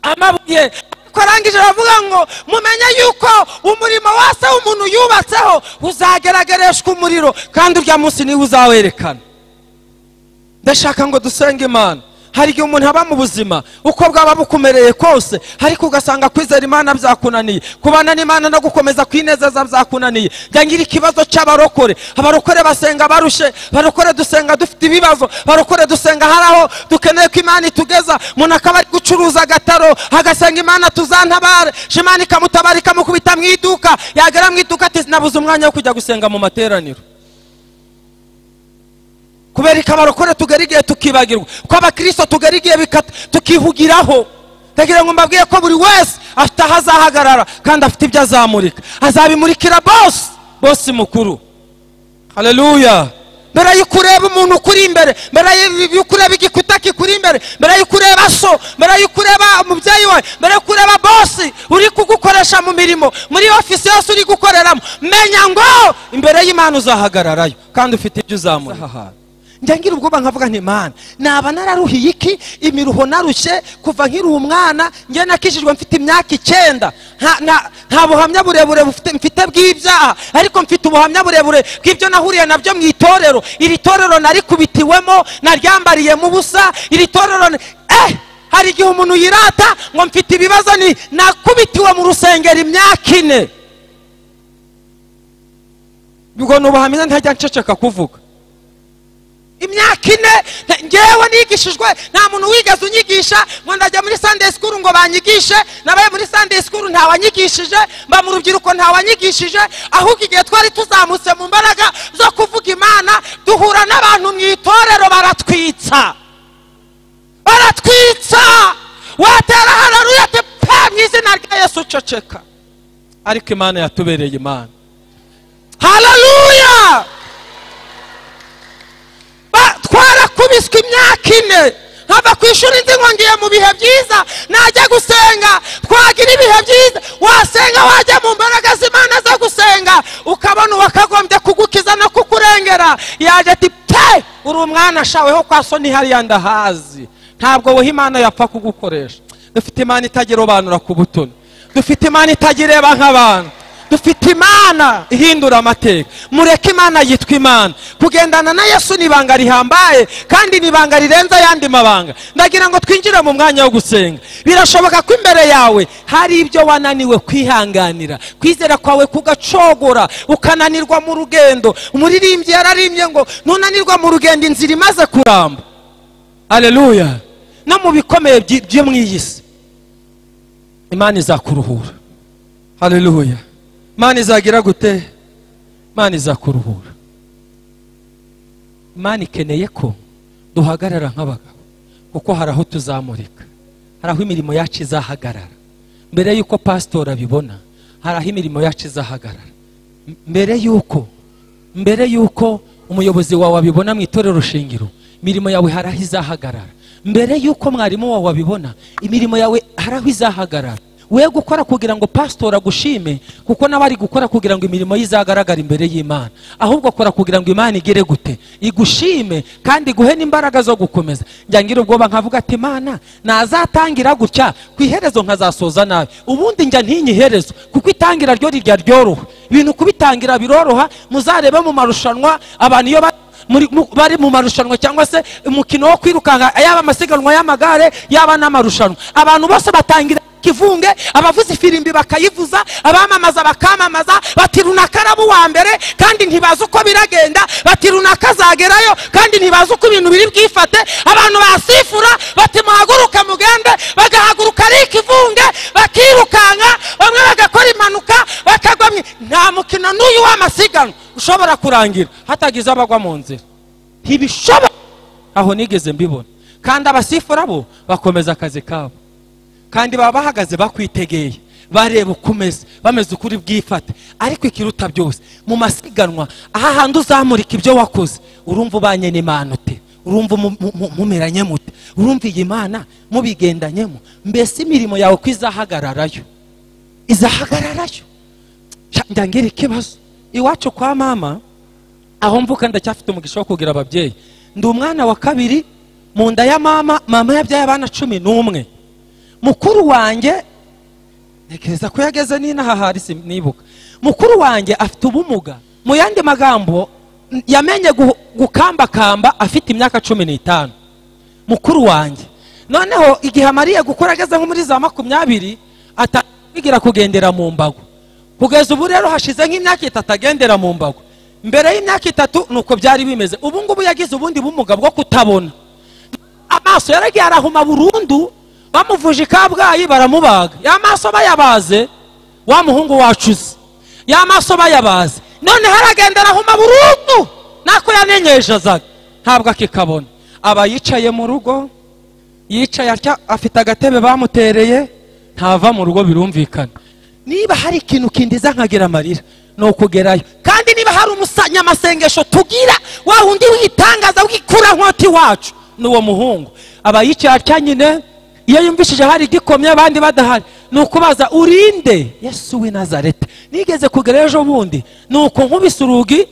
Speaker 1: amabuye. Arangije aravuga ngo mumenye yuko umurimo wose w'umuntu yubatseho uzageragereshwa umuriro, kandi urya munsi niwe uzawerekana. Ndashaka ngo dusenge Imana. Hari igihe umuntu aba mu buzima uko bwaba bukumereye kose, ariko ugasanga kwizera Imana byakunaniye, kubana n'Imana no gukomeza kwinezeza byakunaniye. Ngira ikibazo cy'abarokore. Abarokore basenga barushe, abarokore dusenga dufite ibibazo, abarokore dusenga haraho dukeneye ko Imana itugeza. Umuntu akaba ari gucuruza agataro, agasenga Imana tuzantabare, Imana ikamutabara ikamukubita mu iduka, yagera mu iduka ati nabuze umwanya wo kujya gusenga mu materaniro. Kubera ikabarokore tugarigiye tukibagirwa, ko abakristo tugarigiye tukihugiraho. Ndagira ngo mbabwiye ko buri wese afite ahazahagarara kandi afite ibyo azamurika. Azabimurikira bosi mukuru, haleluya. Mbere y'ukureba umuntu kuri imbere, mbere y'ukureba igikuta kikuri imbere, mbere y'ukureba so, mbere y'ukureba umubyeyi wawe, mbere y'ukureba bosi uri kugukoresha mu mirimo, muri ofisi yose uri gukoreramo, menya ngo imbere y'Imana uzahagararayo kandi ufite ibyo uzamurika. Ngira ubwoba nkavuga nti Imana, naba nararuhiye iki imiruho narushye kuva nkiri umwana, ngiye nakishijwe mfite imyaka 9, nta buhamya burebure mfite bw'ibyaha, ariko mfite ubuhamya burebure bw'ibyo nahuriye nabyo mu itorero. Iri torero nari kubitiwemo, naryambariye mu busa. Iri torero hari igihe umuntu yirata ngo mfite ibibazo, ni nakubitiwe mu rusengero imyaka 4. Bigo nubuhamya ntajya nceceka kuvuga. Imyaka 4 ngewe nigishijwe, nta muntu wigeze unyigisha ngo ndajya muri Sunday school ngo banyigishe. Nabaye muri Sunday school nta wanyigishije, mba mu rubyiruko nta wanyigishije. Ahubwo igihe twari tuzamutse mu mbaraga zo kuvuga Imana, duhura n'abantu mu itorero baratwitsa, watera haleluya te mu izina rya Yesu ceceka. Ariko Imana yatubereye Imana, haleluya. Twarakubiswe imyaka 4, nkava ku ishuri nzi ngo ngiye mu bihe byiza, najya gusenga twagira ibihe byiza. Wasenga wajya mu mbaraga z'Imana zo gusenga, ukabona wakagombye kugukiza no kukurengera, yaje ati uri umwana shaweho kwa so ni hariya ndahazi. Ntabwo wowe Imana yapfa kugukoresha. Dufite Imana itagirobanura ku butoni, dufite Imana itagireba nk'abantu, dufite Imana ihindura amateka. Mureke Imana yitwa Imana. Kugendana na Yesu ni ibanga rihambaye, kandi ni ibanga rirenze ayandi mabanga. Ndagira ngo twinjire mu mwanya wo gusenga. Birashoboka ko imbere yawe hari ibyo wananiwe kwihanganira, kwizera kwawe kugacogora, ukananirwa mu rugendo. Umuririmbyi yararimbye ngo ntunanirwa mu rugendo inzira imaze kuramba. Haleluya. No mu bikomeye byo mu iyisi Imana izakuruhura. Haleluya. Imana izagira gute? Imana izakuruhura. Imana ikeneye ko duhagarara nk'abagabo, kuko hari aho tuzamurika, hari aho imirimo yacu izahagarara. Mbere yuko pastor abibona, haraho imirimo yacu izahagarara. mbere yuko umuyobozi wawe abibona mu itorero shingiro, imirimo yawe haraho izahagarara. Mbere yuko mwarimu wawe abibona, imirimo yawe haraho izahagarara. We gukora kugira ngo pastor agushime, kuko nawe ari gukora kugira ngo imirimo yizagaragara imbere y'Imana. Ahubwo kora kugira ngo Imana igire gute, igushime kandi guhe n'imbaraga zo gukomeza. Njyangira ubwoba nkavuga ati Imana nazatangira gutya, ku iherezo nkazasoza nawe. Ubundi njya ntinyi iherezo, kuko itangira ryo rirya ryoroha. Ibintu kubitangira biroroha. Muzarebe mu marushanwa abantu iyo bari mu marushanwa cyangwa se umukino wo kwirukanka, yaba amasiganwa y'amagare yaba n'amarushanwa, abantu bose batangira kivunge, abavuza ifirimbi bakayivuza, abamamaza bakamamaza, bati runaka arabu wa mbere kandi ntibaza uko biragenda, bati runaka azagerayo kandi ntibaza uko ibintu biri bwifate. Abantu basifura bati muhaguruka mugende, bagahaguruka ari ikivunge bakirukanka, bamwe bagakora impanuka bakagwamye. Nta mukino n'uyu w'amasiganwa ushobora kurangira hatagize abagwa mu nzira, ntibishobora. Aho nigeze mbibona. Kandi abasifura bo bakomeza akazi kabo, kandi baba bahagaze bakwitegeye, bareba ukumeze, bameze ukuri bwifate. Ariko ikiruta byose mu masiganwa, aha handi uzamurika ibyo wakoze, urumva ubanye n'Imana ute, urumva mumeranye mute, urumva iyi Imana mubigendanyemo. Mbese imirimo yawe ko izahagararayo, ndangira ikibazo. Iwacu kwa mama aho mvuka ndacyafite umugisha wo kugira ababyeyi. Ndi umwana wa kabiri mu nda ya mama yabyaye abana 11. Mukuru wanjye ntekereza ko yageze n'inaha hari nibuka. Mukuru wanjye afite ubumuga, mu yandi magambo yamenye gukambakamba afite imyaka 15. Mukuru wanjye noneho igihe amariye gukora ageze nko muri za 20 atagira kugendera mu mbago. Kugeza ubu rero hashize nk'imyaka 3 agendera mu mbago. Mbere y'imyaka 3 nuko byari bimeze. Ubu ngubu yagize ubundi bumuga bwo kutabona, amaso yaragiye arahuma burundu. Bamuvuje Kabgayi baramubaga, y'amaso bayabaze, wa muhungu wacuze y'amaso bayabaze, none haragendera huma burundu, nako yanenyejezaga ntabwo akikabona. Aba yicaye mu rugo, yicaye atya, afite agatebe bamutereye, ntava mu rugo. Birumvikana niba hari ikintu kindiza nkagira amarira no kugerayo. Kandi niba hari umusanyamasengesho tugira, wa wundi witangaza wikura nkoti wacu n'uwo muhungu. Aba yicaye atya nyine, iyo yumvishije hari gikomye abandi badahari, nukubaza urinde Yesu w'i Nazareti. Nigeze kugera ejo bundi, nuko nkubise urugi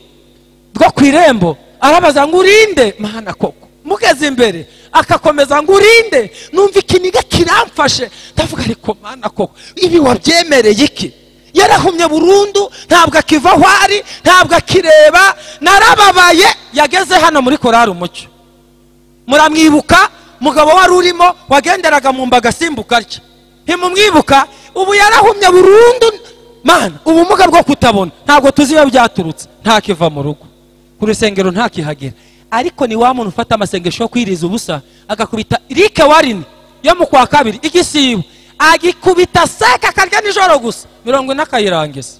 Speaker 1: rwo kwirembo, arabaza ngo urinde. Mana koko mugeze imbere akakomeza ngo urinde, numva ikiniga kiramfashe, ndavuga ariko Mana koko ibi wabyemereye iki? Yarahumye burundu, ntabwo akiva aho ari, ntabwo akireba. Narababaye. Yageze hano muri korari Umucyo, muramwibuka mugabo wari urimo wagenderaga mu mbaga simbuka atya, ntimumwibuka? Ubu yarahumye burundu. Mana ubumuga bwo kutabona ntabwo tuzi iyo byaturutse, ntakiva mu rugo, ku rusengero ntakihagera. Ariko ni wa muntu ufata amasengesho yo kwiriza ubusa, agakubita Rike Warini yo mu kwa kabiri igisibo, agikubita seka akarya nijoro gusa 40 akayirangiza.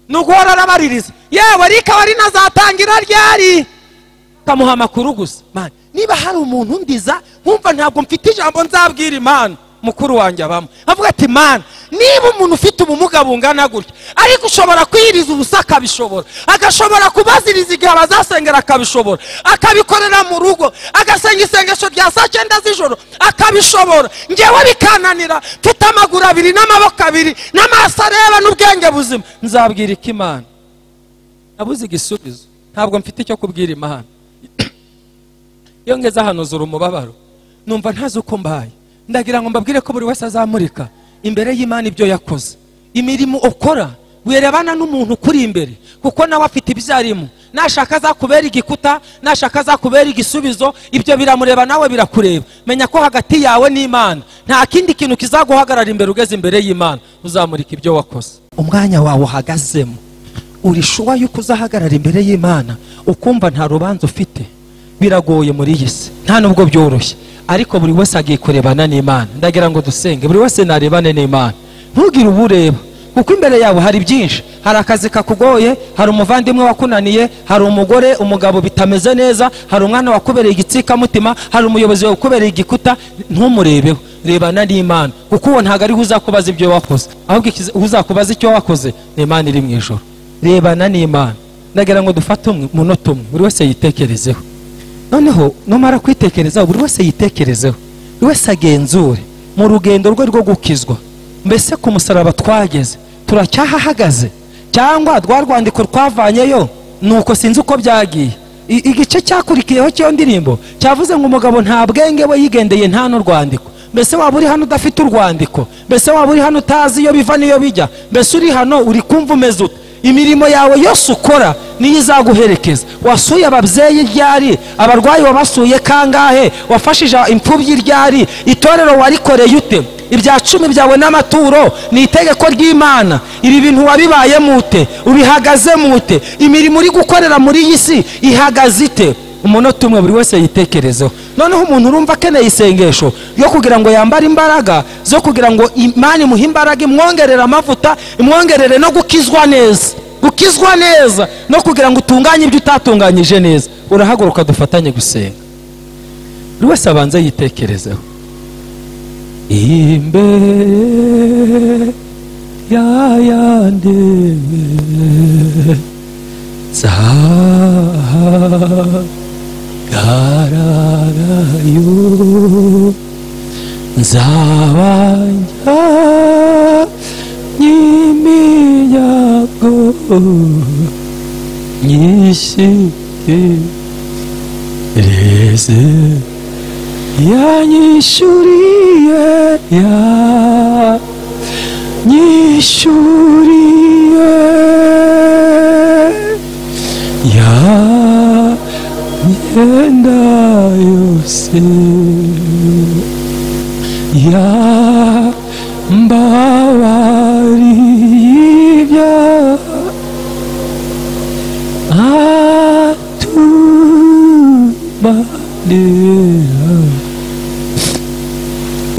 Speaker 1: Nuguhora arabaririza, yewe Rike Warini azatangira ryari, kamuha amakuru gusa. Mana niba hari umuntu ndiza nkumva ntabwo mfite ijambo nzabwira Imana, mukuru wanjye abamo avuga ati Mana niba umuntu ufite ubumuga bungana gutya ariko ushobora kwiriza ubusa akabishobora, agashobora kubaziriza igihe abazasengera akabishobora, akabikorera mu rugo, agasenga isengesho rya 9 z'ijoro akabishobora, ngewe bikananira, mfite amaguru 2 n'amaboko 2 n'amaso areba n'ubwenge buzima, nzabwira iki Imana? Nabuze igisubizo, ntabwo mfite icyo kubwira Imana. Iyo ngeze hano zura umubabaro, numva ntazi uko mbaye. Ndagira ngo mbabwire ko buri wese azamurika imbere y'Imana ibyo yakoze. Imirimo ukora wirebana n'umuntu kuri imbere, kuko nawe afite ibyarimo. Nashaka azakubera igikuta, nashaka azakubera igisubizo, ibyo biramureba nawe birakureba. Menya ko hagati yawe n'Imana nta kindi kintu kizaguhagarara imbere. Ugeze imbere y'Imana uzamurika ibyo wakoze. Umwanya wawe uhagazemo, urishuwa yuko uzahagarara imbere y'Imana ukumva nta rubanza ufite. Biragoye muri iyi si, nta nubwo byoroshye, ariko buri wese agiye kurebana n'Imana. Ndagira ngo dusenge, buri wese narebane n'Imana. Ntugire ubureba, kuko imbere yawe hari byinshi. Hari akazi kakugoye, hari umuvandimwe wakunaniye, hari umugore umugabo bitameze neza, hari umwana wakubereye igitsikamutima, hari umuyobozi wakubereye igikuta. Ntumurebeho, rebana n'Imana, kuko uwo ntago ari uzakubaza ibyo wakoze, ahubwo uzakubaza icyo wakoze ni Imana iri mu ijuru. Rebana n'Imana. Ndagira ngo dufate umunota umwe buri wese yitekerezeho. Noneho numara kwitekerezaho buri wese yitekerezeho, buri wese agenzure mu rugendo rwe rwo gukizwa. Mbese ku musaraba twageze turacyahahagaze, cyangwa rwandiko twavanyeyo nuko sinzi uko byagiye. Igice cyakurikiyeho cyo ndirimbo cyavuze ngo umugabo nta bwenge we yigendeye nta n'urwandiko. Mbese waba uri hano udafite urwandiko? Mbese waba uri hano utazi iyo biva niyo bijya? Mbese uri hano uri kumva umeze ute? Imirimo yawe yose ukora niyo izaguherekeza. Wasuye ababyeyi ryari? Abarwayi wabasuye kangahe? Wafashije imfubyi ryari? Itorero warikoreye ute? Ibya 10 byawe n'amaturo ni itegeko ry'Imana. Ibi bintu wabibaye mute? Ubihagaze mute? Imirimo uri gukorera muri iyi si ihagaze ite? Umunota umwe buri wese yitekerezeho. Noneho umuntu urumva akeneye isengesho yo kugira ngo yambare imbaraga zo kugira ngo Imana imuhe imbaraga, imwongerere amavuta, imwongerere no gukizwa neza, gukizwa neza no kugira ngo utunganye ibyo utatunganyije neza. Urahaguruka dufatanye gusenga. Buri wese abanze yitekerezeho. Imbere yayande garagayo nzabanja nyiminyago nyishikireze yanyishuriye yanyishuriye yenda yose yambabariye atumanira.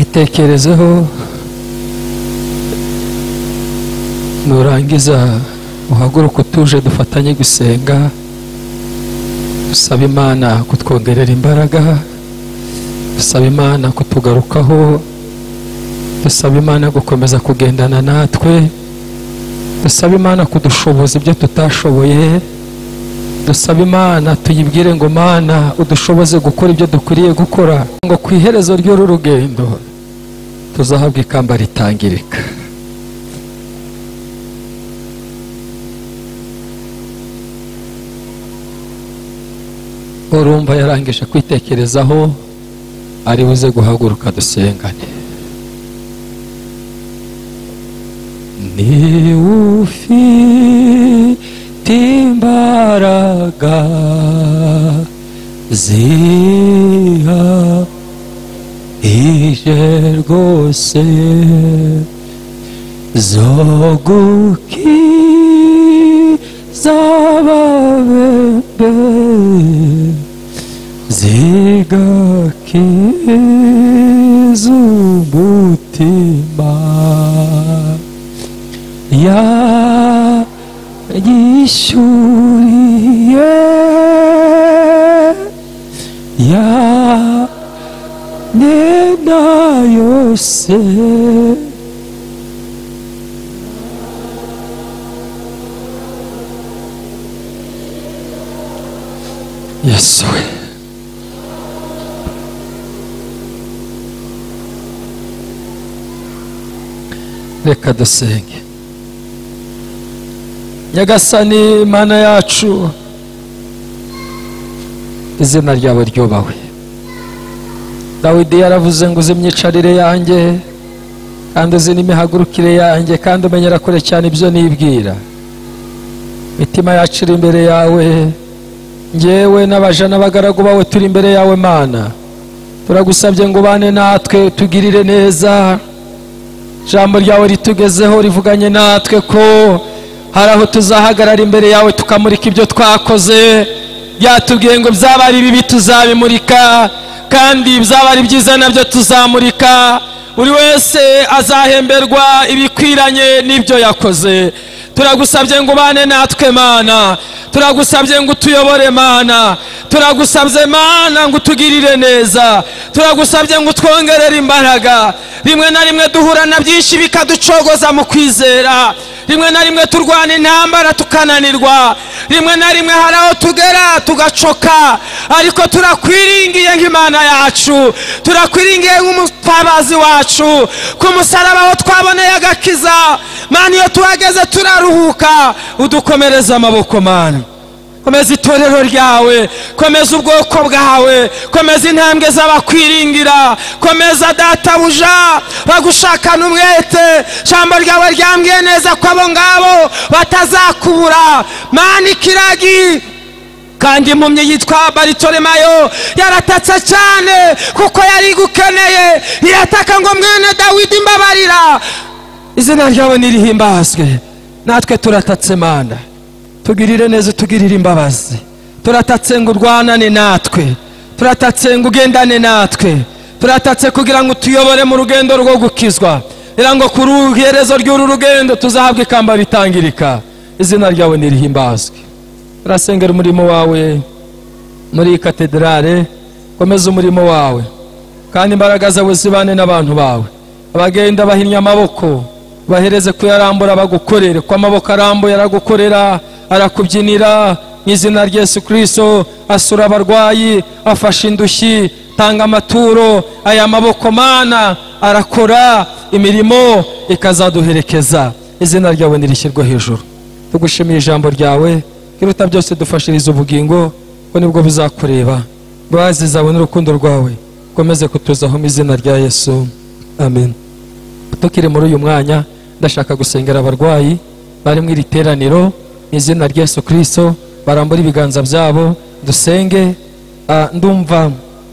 Speaker 1: Itekerezeho, nurangiza uhaguruka utuje dufatanye gusenga. Dusaba Imana kutwongerera imbaraga, dusaba Imana kutugarukaho, dusaba Imana gukomeza kugendana natwe, dusaba Imana kudushoboza ibyo tutashoboye, dusaba Imana tuyibwire ngo Mana udushoboze gukora ibyo dukwiriye gukora, ngo ku iherezo ry'uru rugendo tuzahabwa ikamba ritangirika. Urumva yarangije kwitekerezaho, ari buze guhaguruka dusengane. Ni ufite imbaraga zihagije rwose zo gukiza ababembe, zigakiza umutima, yanyishyuriye yanyenda yose Yesu. Reka dusenge. Nyagasani Mana yacu, izina ryawe ryubahwe. Dawidi yaravuze ngo uzi imyicarire yanjye kandi uzi n'imihagurukire yanjye, kandi umenyera kure cyane ibyo nibwira. Mitima yacu iri imbere yawe, njyewe n'abaja n'abagaragu bawe turi imbere yawe Mana. Turagusabye ngo ubane natwe, tugirire neza. Jambo ryawe ritugezeho rivuganye natwe ko hari aho tuzahagarara imbere yawe tukamurika ibyo twakoze,
Speaker 3: yatubwiye ngo byaba ari bibi tuzabimurika kandi byaba ari byiza nabyo tuzamurika, buri wese azahemberwa ibikwiranye n'ibyo yakoze. Turagusabye ngo ubane natwe Mana, turagusabye ngo utuyobore Mana, turagusabye Mana ngo utugirire neza, turagusabye ngo utwongerere imbaraga. Rimwe na rimwe duhura na byinshi bikaducogoza mu kwizera, rimwe na rimwe turwana intambara tukananirwa, rimwe na rimwe hari aho tugera tugacoka, ariko turakwiringiye nk'Imana yacu, turakwiringiye nk'umutabazi wacu, ku musaraba aho twaboneye agakiza Mana. Iyo tuhageze turaruhuka, udukomereza amaboko Mana. Komeza itorero ryawe, komeza ubwoko bwawe, komeza intambwe z'abakwiringira, komeza databuja bagushakana umwete. Ijambo ryawe ryambwiye neza ko abo ngabo batazakubura Mana. Ikiragi kandi impumyi yitwa Baritomayo yaratatse cyane kuko yari gukeneye, irataka ngo mwene Dawidi mbabarira, izina ryawe nirihimbazwe. Natwe turatatse Mana, tugirire neza, tugirire imbabazi. Turatatse ngo urwanane natwe, turatatse ngo ugendane natwe, turatatse kugira ngo tuyobore mu rugendo rwo gukizwa, kugira ngo ku ruherezo ry'uru rugendo tuzahabwe ikamba ritangirika. Izina ryawe nirihimbazwe. Turasengera umurimo wawe muri iyi katedrale, komeza umurimo wawe kandi imbaraga zawe zibane n'abantu bawe. Abagenda bahinnye amaboko bahereze kuyarambura bagukorere, ko amaboko arambuye aragukorera, arakubyinira mu izina rya Yesu Kristo. Asura abarwayi, afasha indushyi, tanga amaturo. Aya maboko Mana arakora imirimo ikazaduherekeza. Izina ryawe nirishyirwe hejuru. Tugushimiye ijambo ryawe, kiruta byose dufashiriza ubugingo, ko nibwo bizakureba. Imbabazi zawe n'urukundo rwawe komeze kutuzaho mu izina rya Yesu, amen. Tukiri muri uyu mwanya, ndashaka gusengera abarwayi bari mu iri teraniro mu izina rya Yesu Kristo. Barambura ibiganza byabo dusenge. Ndumva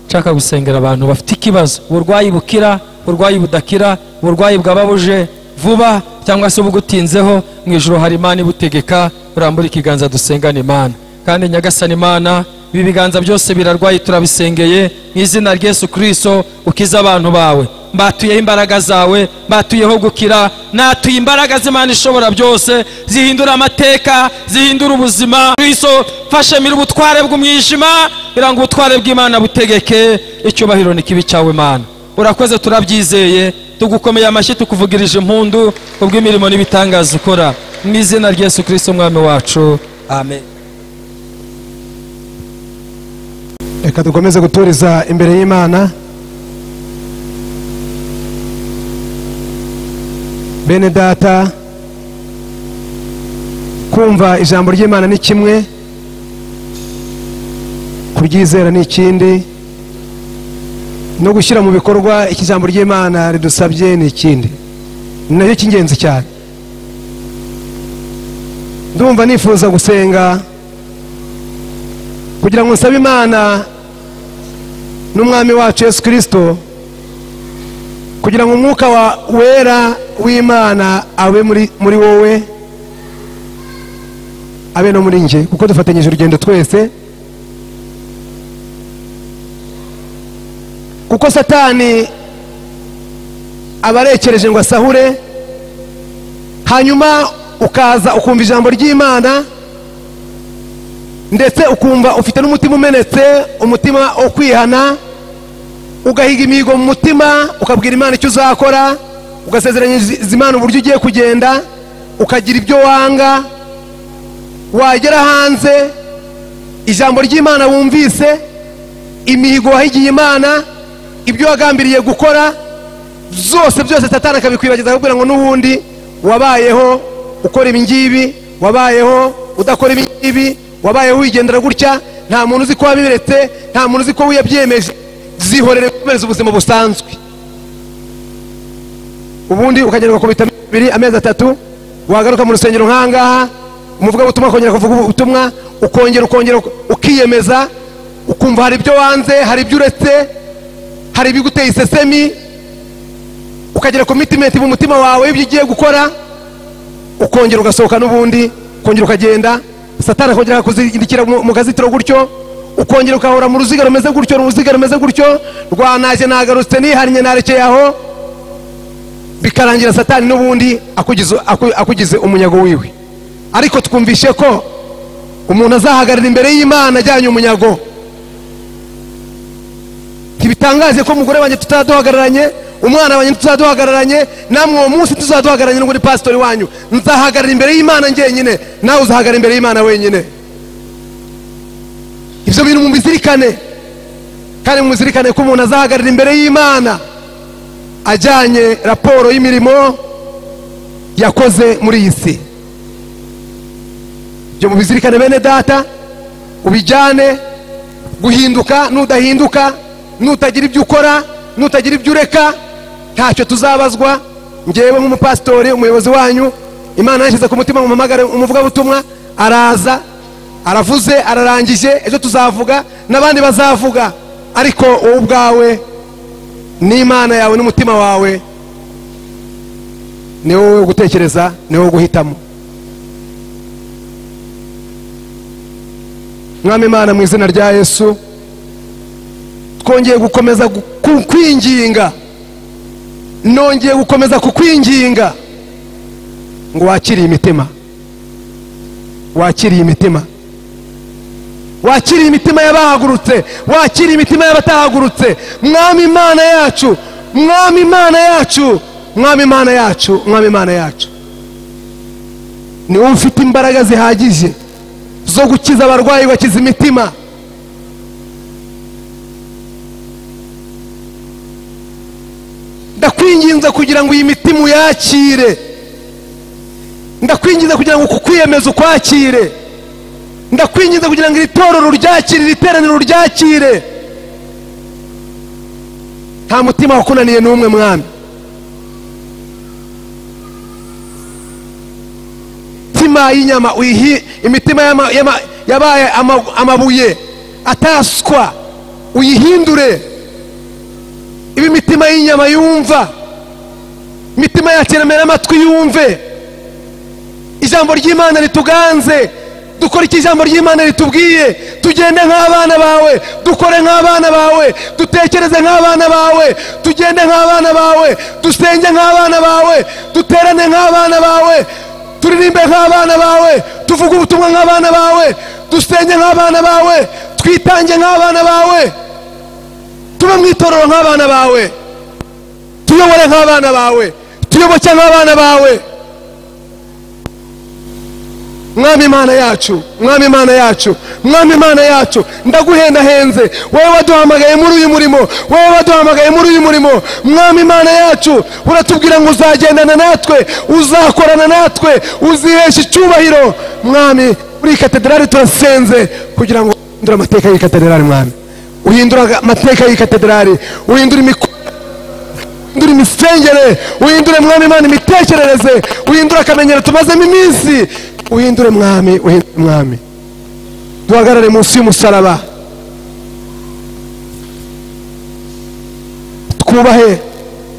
Speaker 3: nshaka gusengera abantu bafite ikibazo, uburwayi bukira, uburwayi budakira, uburwayi bwababuje vuba cyangwa se bugutinzeho. Mu ijuru hari Imana ibutegeka. Urambura ikiganza dusengane Imana. Kandi Nyagasani Imana, ibi biganza byose birarwaye turabisengeye mu izina rya Yesu Kristo. Ukiza abantu bawe, mbatuyeho imbaraga zawe, mbatuyeho gukira, natuye imbaraga z'Imana ishobora byose, zihindura amateka, zihindura ubuzima. Kristo fashemira ubutware bw'umwijima, kugira ngo ubutware bw'Imana butegeke. Icyubahiro ni kibi cyawe Mana. Urakoze, turabyizeye, tugukomeye amashyi, tukuvugirije impundu kubw'imirimo n'ibitangaza ukora mu izina rya Yesu Kristo umwami wacu, amen.
Speaker 2: Reka dukomeze guturiza imbere y'Imana. Bene data, kumva ijambo ry'Imana ni kimwe, kuryizera ni ikindi, no gushyira mu bikorwa iki jambo ry'Imana ridusabye ni ikindi. Ni nacyo cy'ingenzi cyane. Ndumva nifuza gusenga kugira ngo nsabe Imana n'umwami wacu Yesu Kristo, kugira ngo umwuka wera w'Imana abe muri wowe, abe no muri nje, kuko dufatanyije urugendo twese. Kuko Satani abarekereje ngo asahure, hanyuma ukaza ukumva ijambo ry'Imana, ndetse ukumva ufite n'umutima umenetse, umutima wo kwihana, ugahiga imihigo mu mutima, ukabwira Imana icyo uzakora, ugasezeranyiriza Imana uburyo ugiye kugenda, ukagira ibyo wanga. Wagera hanze, ijambo ry'Imana wumvise, imihigo wahigiye Imana, ibyo wagambiriye gukora byose Satani akabikwibagiza, akakubwira ngo n'ubundi wabayeho ukora ibi ngibi, wabayeho udakora ibi ngibi, wabayeho wigendera gutya, nta muntu uzi ko wabiretse, nta muntu uzi ko wiyabyemeje. Zihorere gukomeza ubuzima busanzwe. Ubundi ukagenda ukubita 2 amezi 3, wagaruka mu rusengero nkangaha, umuvuga butumwa kongera kuvuga ubutumwa, ukongera ukiyemeza, ukumva hari ibyo wanze, hari ibyo uretse, hari ibiguteye isesemi, ukagera commitment mu mutima wawe ibyo ugiye gukora, ukongera ugasohoka n'ubundi, ukongera ukagenda. satani akongera kuzindikira mu kazitiro gutyo, ukongera ukahora mu ruziga rumeze gutyo, uruziga rumeze gutyo, rwanaje nagarutse nihariye narekeye aho, bikarangira satani n'ubundi akugize umunyago wiwe. Ariko twumvishe ko umuntu azahagarara imbere y'Imana ajyanye umunyago. Ntibitangaje ko umugore wanjye tutaduhagararanye, umwana wanjye tutaduhagararanye, namwe uwo munsi tuzaduhagararanye n'uri pastor wanyu. Nzahagarara imbere y'Imana njyenyine, nawe uzahagarara imbere y'Imana wenyine. Ibyo bintu mubizirikane, kandi muzirikane ko umuntu azahagarara imbere y'Imana ajyanye raporo y'imirimo yakoze muri iyi si. Ibyo mubizirikane bene data, ubijyane. Guhinduka nudahinduka, nutagira ibyo ukora, nutagira ibyo ureka, ntacyo tuzabazwa. Ngewe nk'umupastori, umuyobozi wanyu, Imana yashyize ku mutima mumamagare umuvugabutumwa, araza, aravuze, ararangije, ejo tuzavuga n'abandi bazavuga. Ariko wowe ubwawe n'Imana yawe n'umutima wawe ni wowe gutekereza, ni wowe guhitamo. Mwami Imana, mu izina rya Yesu twongeye gukomeza kukwinginga, nongeye gukomeza kukwinginga ngo wakiriye imitima, wakiriye imitima, wakiriye imitima y'abahagurutse, wakiriye imitima y'abatahagurutse. Mwami Imana yacu, Mwami Imana yacu, Mwami Imana yacu, Mwami Imana yacu, ni wowe ufite imbaraga zihagije zo gukiza abarwayi, bakiza imitima. Ndakwinginze kugira ngo iyi mitima uyakire, ndakwinginze kugira ngo kukwiyemeza ukwakire, ndakwinginze kugira ngo iri torero ryakire, iri teraniro ryakire. Nta mutima wakunaniye n'umwe Mwami. Imitima y'inyama imitima yabaye amabuye ataswa uyihindure ibi mitima y'inyama yumva, imitima yaceremera amatwi yumve ijambo ry'Imana rituganze. Dukora iki ijambo ry'Imana ritubwiye, tugende nk'abana bawe, dukore nk'abana bawe, dutekereze nk'abana bawe, tugende nk'abana bawe, dusenge nk'abana bawe, duterane nk'abana bawe, turirimbe nk'abana bawe, tuvuge ubutumwa nk'abana bawe, dusenge nk'abana bawe, twitange nk'abana bawe, tube mu itorero nk'abana bawe, tuyobore nk'abana bawe, tuyoboke nk'abana bawe. Mwami Imana yacu, Mwami Imana yacu, Mwami Imana yacu, ndaguhendahenze wowe waduhamagaye muri uyu murimo, wowe waduhamagaye muri uyu murimo. Mwami Imana yacu, uratubwira ngo uzagendana natwe, uzakorana natwe, uzihesha icyubahiro. Mwami, muri katedrali turasenze kugira ngo uhindure amateka y'i katedrali. Mwami, uhindura amateka y'i katedrali, uhindura uhindura imisengere, uhindure Mwami Imana imitekerereze, uhindura akamenyero tumazemo iminsi, uhindure Mwami, uhindure Mwami. Duhagarare munsi y'umusaraba, twubahe,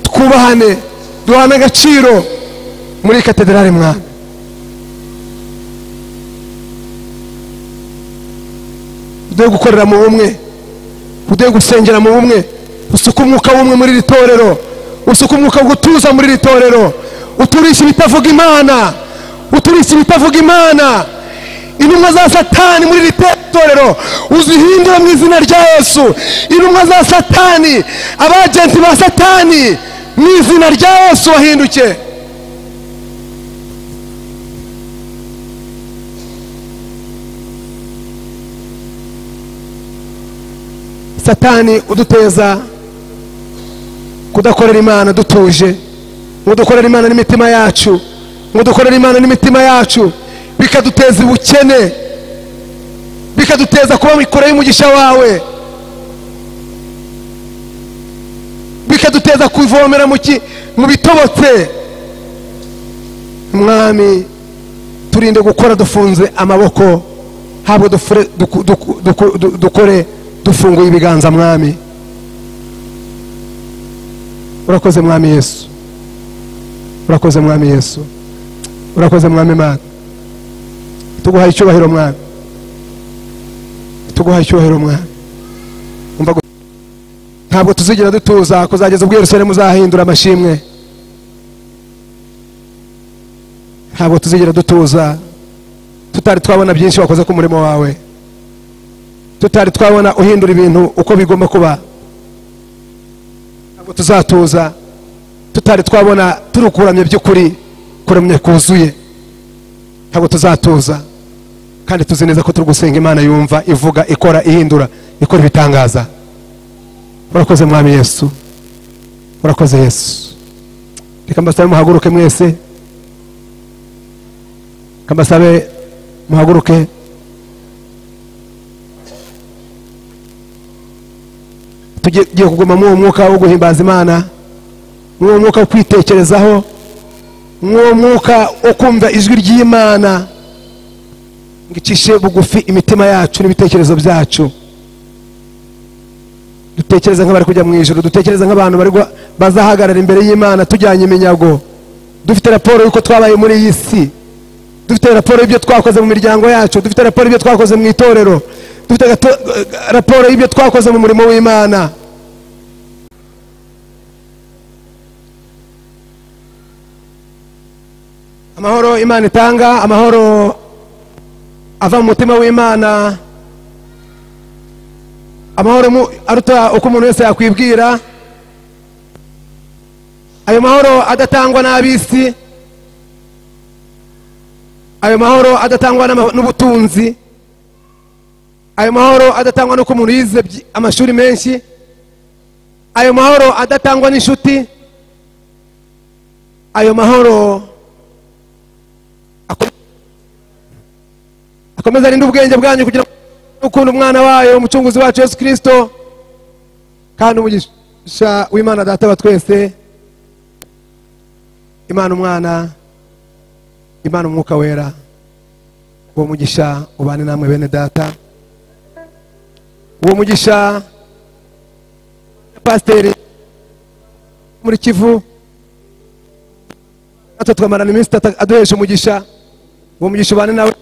Speaker 2: twubahane, duhane agaciro muri katedrali. Mwami, uduhe gukorera mu bumwe, uduhe gusengera mu bumwe, usuke umwuka w'umwe muri iri torero, usuke umwuka wo gutuza muri iri torero, uturisha ibitavuga Imana, uturisha ibitavuga Imana. Intumwa za Satani muri iri torero uzihindure mu izina rya Yesu. Intumwa za Satani, abagenti ba Satani, mu izina rya Yesu wahinduke. Satani uduteza kudakorera Imana dutuje, udukorera Imana n'imitima yacu, udukorera Imana n'imitima yacu, bikaduteza ubukene, bikaduteza kuba mikore y'umugisha wawe, bikaduteza kuvomera mu bitobotse. Mwami, turinde gukora dufunze amaboko, habwo dukore dufunguye ibiganza. Mwami, urakoze Mwami Yesu, urakoze Mwami Yesu, urakoze Mwami Imana. tuguhaye icyubahiro mwana, tuguhaye icyubahiro mwana. Ntabwo tuzigera dutuza kuzageza ubwo Yerusalemu uzahindura amashimwe. Ntabwo tuzigera dutuza tutari twabona byinshi wakoze ku murimo wawe, tutari twabona uhindura ibintu uko bigomba kuba. Ntabwo tuzatuza tutari twabona turukuramye by'ukuri, kuramye kuzuye. Ntabwo tuzatuza kandi tuzi neza ko turi gusenga Imana yumva, ivuga, ikora, ihindura, ikora ibitangaza. Urakoze mwami Yesu, urakoze Yesu. Reka mbasabe muhaguruke mwese, kambasabe muhaguruke. Tugiye kuguma mu mwuka wo guhimbaza Imana, mu mwuka wo kwitekerezaho, mu mwuka wo kumva ijwi ry'Imana ngicishe bugufi imitima yacu n'ibitekerezo byacu. Dutekereza nk'abari kujya mu ijuru, dutekereza nk'abantu bari bazahagarara imbere y'Imana tujyanye iminyago, dufite raporo y'uko twabaye muri iyi si, dufite raporo y'ibyo twakoze mu miryango yacu, dufite raporo y'ibyo twakoze mu itorero, dufite raporo y'ibyo twakoze mu murimo w'Imana. Amahoro Imana itanga, amahoro ava mu mutima w'Imana, amahoro aruta uko umuntu wese yakwibwira. Ayo mahoro adatangwa n'abisi, ayo mahoro adatangwa n'ubutunzi, ayo mahoro adatangwa n'uko umuntu yize amashuri menshi, ayo mahoro adatangwa n'inshuti, ayo mahoro akomeza arinde ubwenge bwanyu kugira ngo ukunda umwana wayo umucunguzi wacu Yesu Kristo, kandi umugisha w'Imana Data wa twese, Imana Umwana, Imana Umwuka Wera, uwo mugisha ubane namwe bene data. Uwo mugisha Pasteur muri Kivu atutwamarana iminsi aduhesha umugisha. Uwo mugisha ubane nawe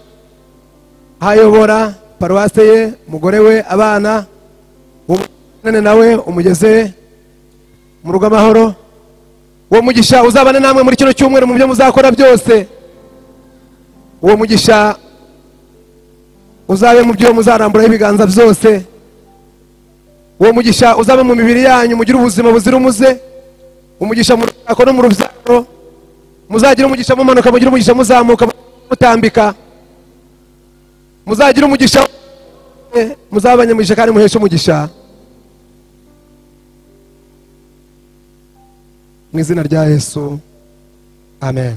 Speaker 2: hayobora paruwase ye, umugore we, abana, umwana nawe umugeze mu rugo amahoro. Uwo mugisha uzabane namwe muri kino cyumweru mu byo muzakora byose. Uwo mugisha uzabe mu byo muzaramburaho ibiganza byose. Uwo mugisha uzabe mu mibiri yanyu, mugire ubuzima buzira umuze. Umugisha mu rushako no mu rubyaro, muzagira umugisha mumanuka, mugire umugisha muzamuka, mutambika, muzagira umugisha, muzabanye umugisha kandi muheshe umugisha. Mu izina rya Yesu, amen.